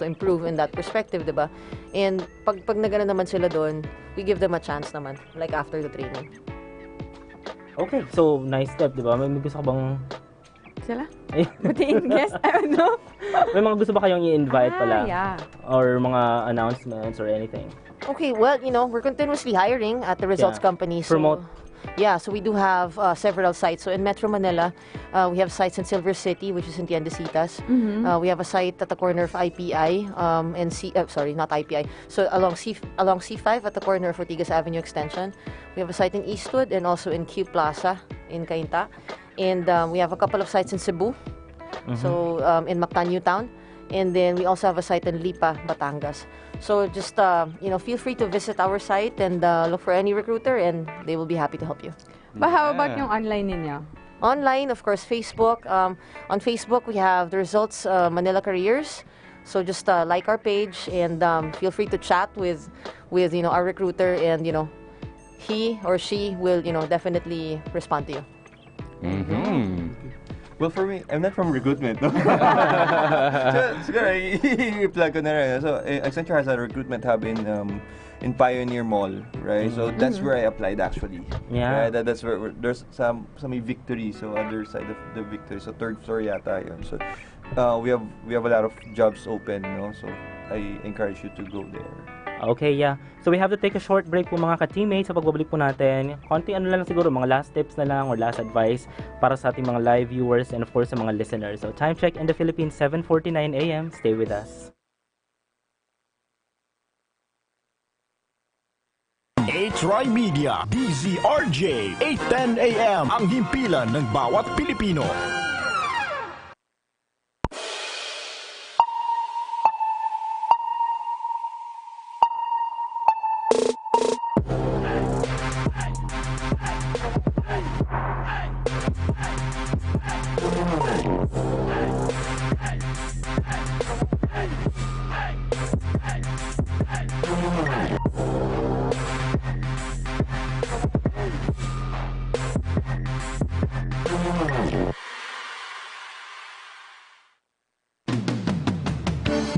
improve in that perspective, diba? And pag nagana naman sila doon, we give them a chance naman, like after the training. Okay, so nice step, diba? May gusto ka bang sila? Butiin guest? I don't know. May mga gusto ba kayong i-invite pala? Yeah. Or mga announcements or anything? Okay, well, we're continuously hiring at the results company. So, promote. Yeah, so we do have several sites. So in Metro Manila, we have sites in Silver City, which is in Tiendesitas. We have a site at the corner of IPI and not IPI. So along C5 at the corner of Ortigas Avenue Extension. We have a site in Eastwood and also in Q Plaza in Cainta. And we have a couple of sites in Cebu. So in Mactan, New Town. And then we also have a site in Lipa, Batangas. So just, feel free to visit our site and look for any recruiter and they will be happy to help you. But how about yung online ninyo? Online, of course, Facebook. On Facebook, we have the Results Manila Careers. So just like our page and feel free to chat with our recruiter and, he or she will, definitely respond to you. Well, for me, I'm not from recruitment, no? Siguro, i-plug ko na rin. So, Accenture has a recruitment hub in Pioneer Mall, right? So, that's where I applied, actually. Yeah. Right? That's where there's some Victory, so other side of the Victory. So, third floor yata yun. So, we have a lot of jobs open, no? So, I encourage you to go there. Okay, yeah. So we have to take a short break po mga ka-teammates. Sa pagbabalik po natin, konting lang siguro, mga last tips na lang or last advice para sa ating mga live viewers and of course sa mga listeners. So time check in the Philippines, 7:49 a.m. Stay with us. TriMedia, DZRJ, 8:10 a.m. Ang himpilan ng bawat Pilipino.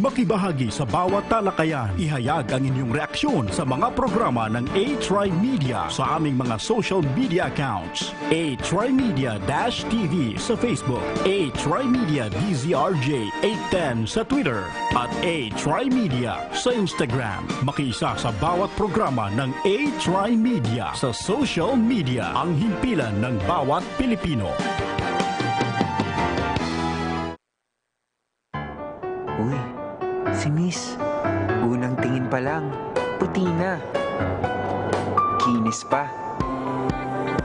Makibahagi sa bawat talakayan, ihayag ang inyong reaksyon sa mga programa ng TriMedia sa aming mga social media accounts. TriMedia-TV sa Facebook, TriMedia DZRJ 810 sa Twitter, at TriMedia sa Instagram. Makiisa sa bawat programa ng TriMedia sa social media, ang himpilan ng bawat Pilipino. Uy, si Miss, unang tingin pa lang, puti na. Kinis pa.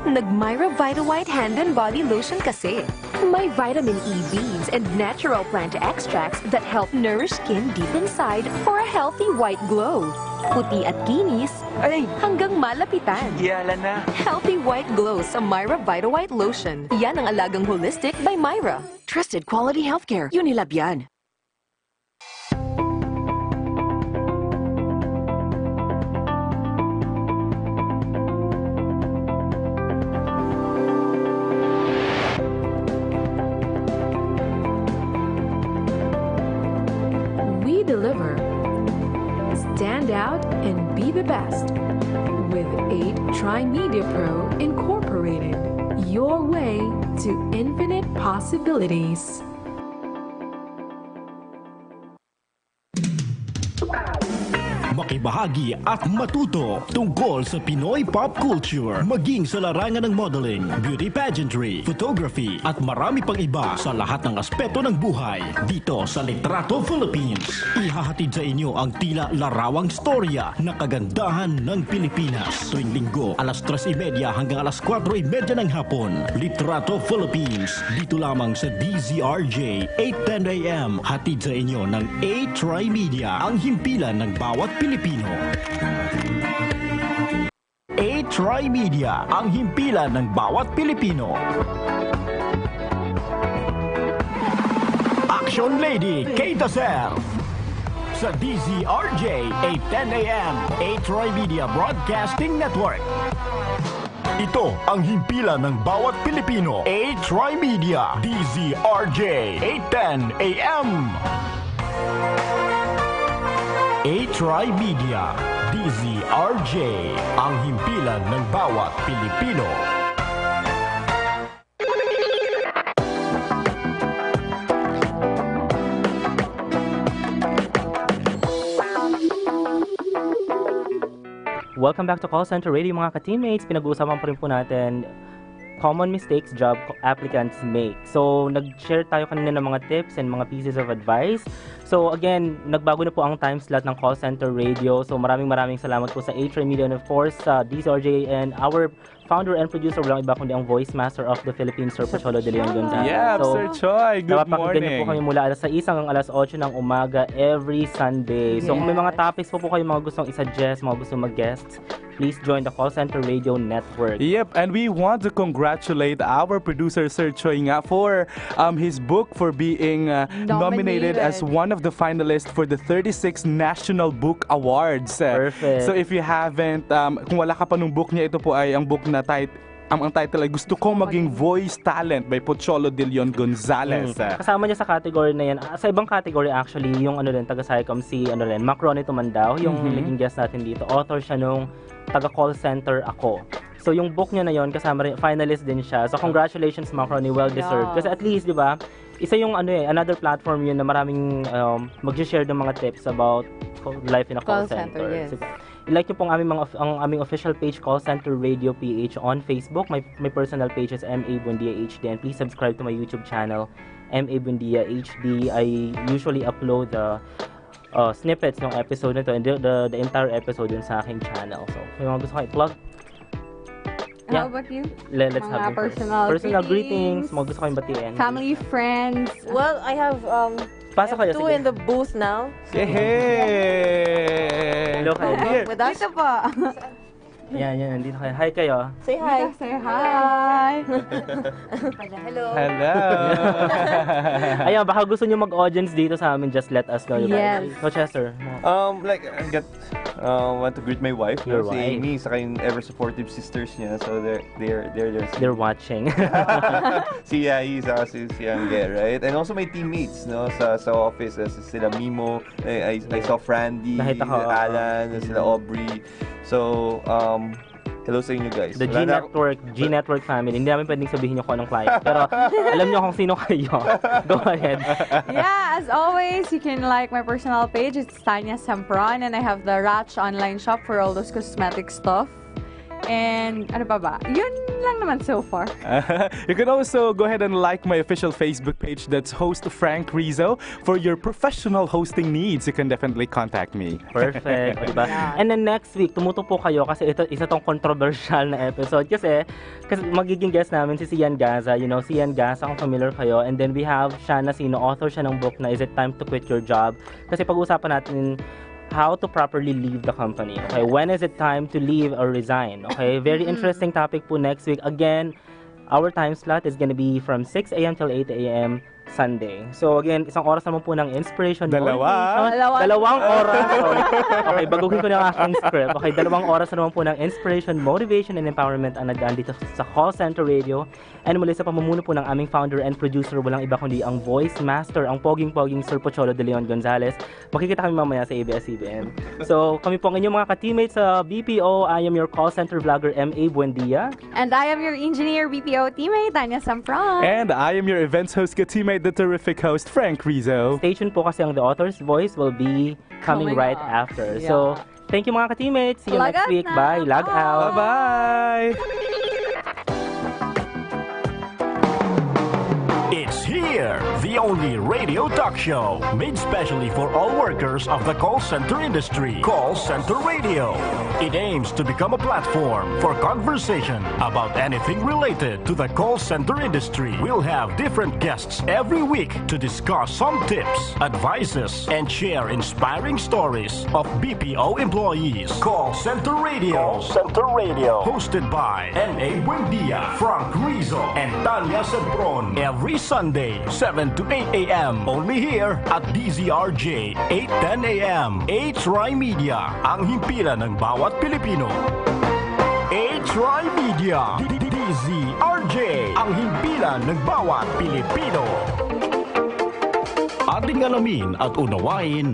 Nag-Myra Vita White Hand and Body Lotion kasi. May vitamin E beads and natural plant extracts that help nourish skin deep inside for a healthy white glow. Puti at kinis, hanggang malapitan. Yala na. Healthy white glow sa Myra Vita White Lotion. Yan ang alagang holistic by Myra. Trusted quality healthcare. Unilab yan. Deliver. Stand out and be the best with 8 TriMedia Pro Incorporated. Your way to infinite possibilities. makibahagi at matuto tungkol sa Pinoy pop culture, maging sa larangan ng modeling, beauty pageantry, photography at marami pang iba sa lahat ng aspeto ng buhay. Dito sa Litrato Philippines, ihahatid sa inyo ang tila larawang storya ng kagandahan ng Pilipinas. Tuwing linggo, alas 3:30 hanggang alas 4:30 ng hapon. Litrato Philippines, dito lamang sa DZRJ, 8:10 AM. Hatid sa inyo ng TriMedia, ang himpilan ng bawat Pilipino. TriMedia, ang himpilan ng bawat Pilipino. Action Lady Kay Dacer sa DZRJ, 8:10 AM, TriMedia Broadcasting Network. Ito ang himpilan ng bawat Pilipino. TriMedia, DZRJ, 8:10 AM. TriMedia, DZRJ, ang himpilan ng bawat Pilipino. Welcome back to Call Center Radio mga ka-teammates. Pinag-uusapan pa rin po natin common mistakes job applicants make. So, nag-share tayo kanina ng mga tips and mga pieces of advice. So, again, nagbago na po ang time slot ng Call Center Radio. So, maraming salamat po sa TriMedia and of course sa DZRJ and our founder and producer, walang iba kundi ang voice master of the Philippines, Sir Pocholo de Leon Gonzalez. Yeah, so, Sir Choi, good morning. Napapakinggan niyo po kami mula alas 6 hanggang alas 8 ng umaga every Sunday. So, kung may mga topics po kayo mga gustong i-suggest, mga gustong mag-guest, please join the Call Center Radio Network. Yep, and we want to congratulate our producer, Sir Choi nga, for his book for being nominated as one of the finalists for the 36th National Book Awards. Perfect. So if you haven't, kung wala ka pa nung book niya, ito po ay ang book na ang title ay Gusto Kong Maging Voice Talent by Pocholo de Leon Gonzalez. Kasama niya sa category na yan. Sa ibang category actually, yung taga-SciComm si Macron ito man daw, yung naging guest natin dito. Author siya nung taga-call center ako. So yung book niya na yon, kasama rin, finalist din siya. So congratulations Macron, well-deserved. Kasi at least, di ba, isa yung another platform yun na maraming mag-share ng mga tips about life in a call center. Yes. So, I-like nyo pong ang aming official page, Call Center Radio PH on Facebook. My personal page is MA Bundia HD, and please subscribe to my YouTube channel, MA Bundia HD. I usually upload the snippets ng episode na to and the entire episode dun sa aking channel. So, may mga gusto kayo i-plug? Yeah. How about you? Let's mga have personal greetings. Mga gusto kayong batiin. Family, friends. Well, I have Pasok kayo, two sige. in the booth now. Hey! Hello kayo. With us. Dito po. Yan, nandito kayo. Hi kayo. Say hi. Say hi. Hello. Hello! Ayun, baka gusto nyo mag-audience dito sa amin, just let us know. Yes. So, Chester. Like, want to greet my wife, Your si wife. Amy, saka yung ever-supportive sisters niya. So, they're They're watching. si Yai, saka si Angge, right? And also my teammates, no, sa office, sila Mimo, I saw Frandy, Nakita ko, Alan, sila Aubrey. So, hello sa inyo guys. The G-Network family. Hindi namin pwedeng sabihin nyo kung anong client. Pero alam nyo kung sino kayo. Go ahead. Yeah, as always, you can like my personal page. It's Tanya Sempron, and I have the Ratch online shop for all those cosmetic stuff. And ano pa ba? Yun lang naman so far. You can also go ahead and like my official Facebook page. That's host Frank Rizzo. For your professional hosting needs, you can definitely contact me. Perfect. Diba? And then next week, tumuto po kayo kasi isa tong controversial na episode. Kasi magiging guest namin si Sian Gaza. You know, Sian Gaza, kung familiar kayo. And then we have siya na author siya ng book na Is It Time to Quit Your Job? Kasi pag-usapan natin how to properly leave the company. Okay, when is it time to leave or resign? Okay, very interesting topic po next week. Again, our time slot is gonna be from 6 a.m. till 8 a.m. Sunday. So again, isang oras naman po ng inspiration. Dalawang oras. Okay, baguhin ko na ang aking script. Okay, 2 oras naman po ng inspiration, motivation, and empowerment ang nagdaan dito sa Call Center Radio. And muli sa pamumuno po ng aming founder and producer, walang iba kundi ang voice master, ang poging-poging Sir Pocholo de Leon Gonzalez. Makikita kami mamaya sa ABS-CBN. So kami po ang inyong mga ka-teammates sa BPO. I am your call center vlogger, M.A. Buendia. And I am your engineer BPO teammate, Tanya Sampron. And I am your events host ka-teammate, by the terrific host, Frank Rizzo. Stay tuned po kasi ang The Author's Voice will be coming right after. Yeah. So, thank you mga ka-teammates. See you Lag next out week. na. Bye. Lag out. Bye-bye! It's here, the only radio talk show made specially for all workers of the call center industry. Call Center Radio. It aims to become a platform for conversation about anything related to the call center industry. We'll have different guests every week to discuss some tips, advices, and share inspiring stories of BPO employees. Call Center Radio. Call Center Radio. Hosted by N.A. Buendia, Frank Rizzo, and Tanya Sebron. Every Sunday, 7 to 8 a.m. Only here at DZRJ, 8:10 a.m. TriMedia, ang himpilan ng bawat Pilipino. TriMedia, DZRJ, ang himpilan ng bawat Pilipino. Ating alamin at unawain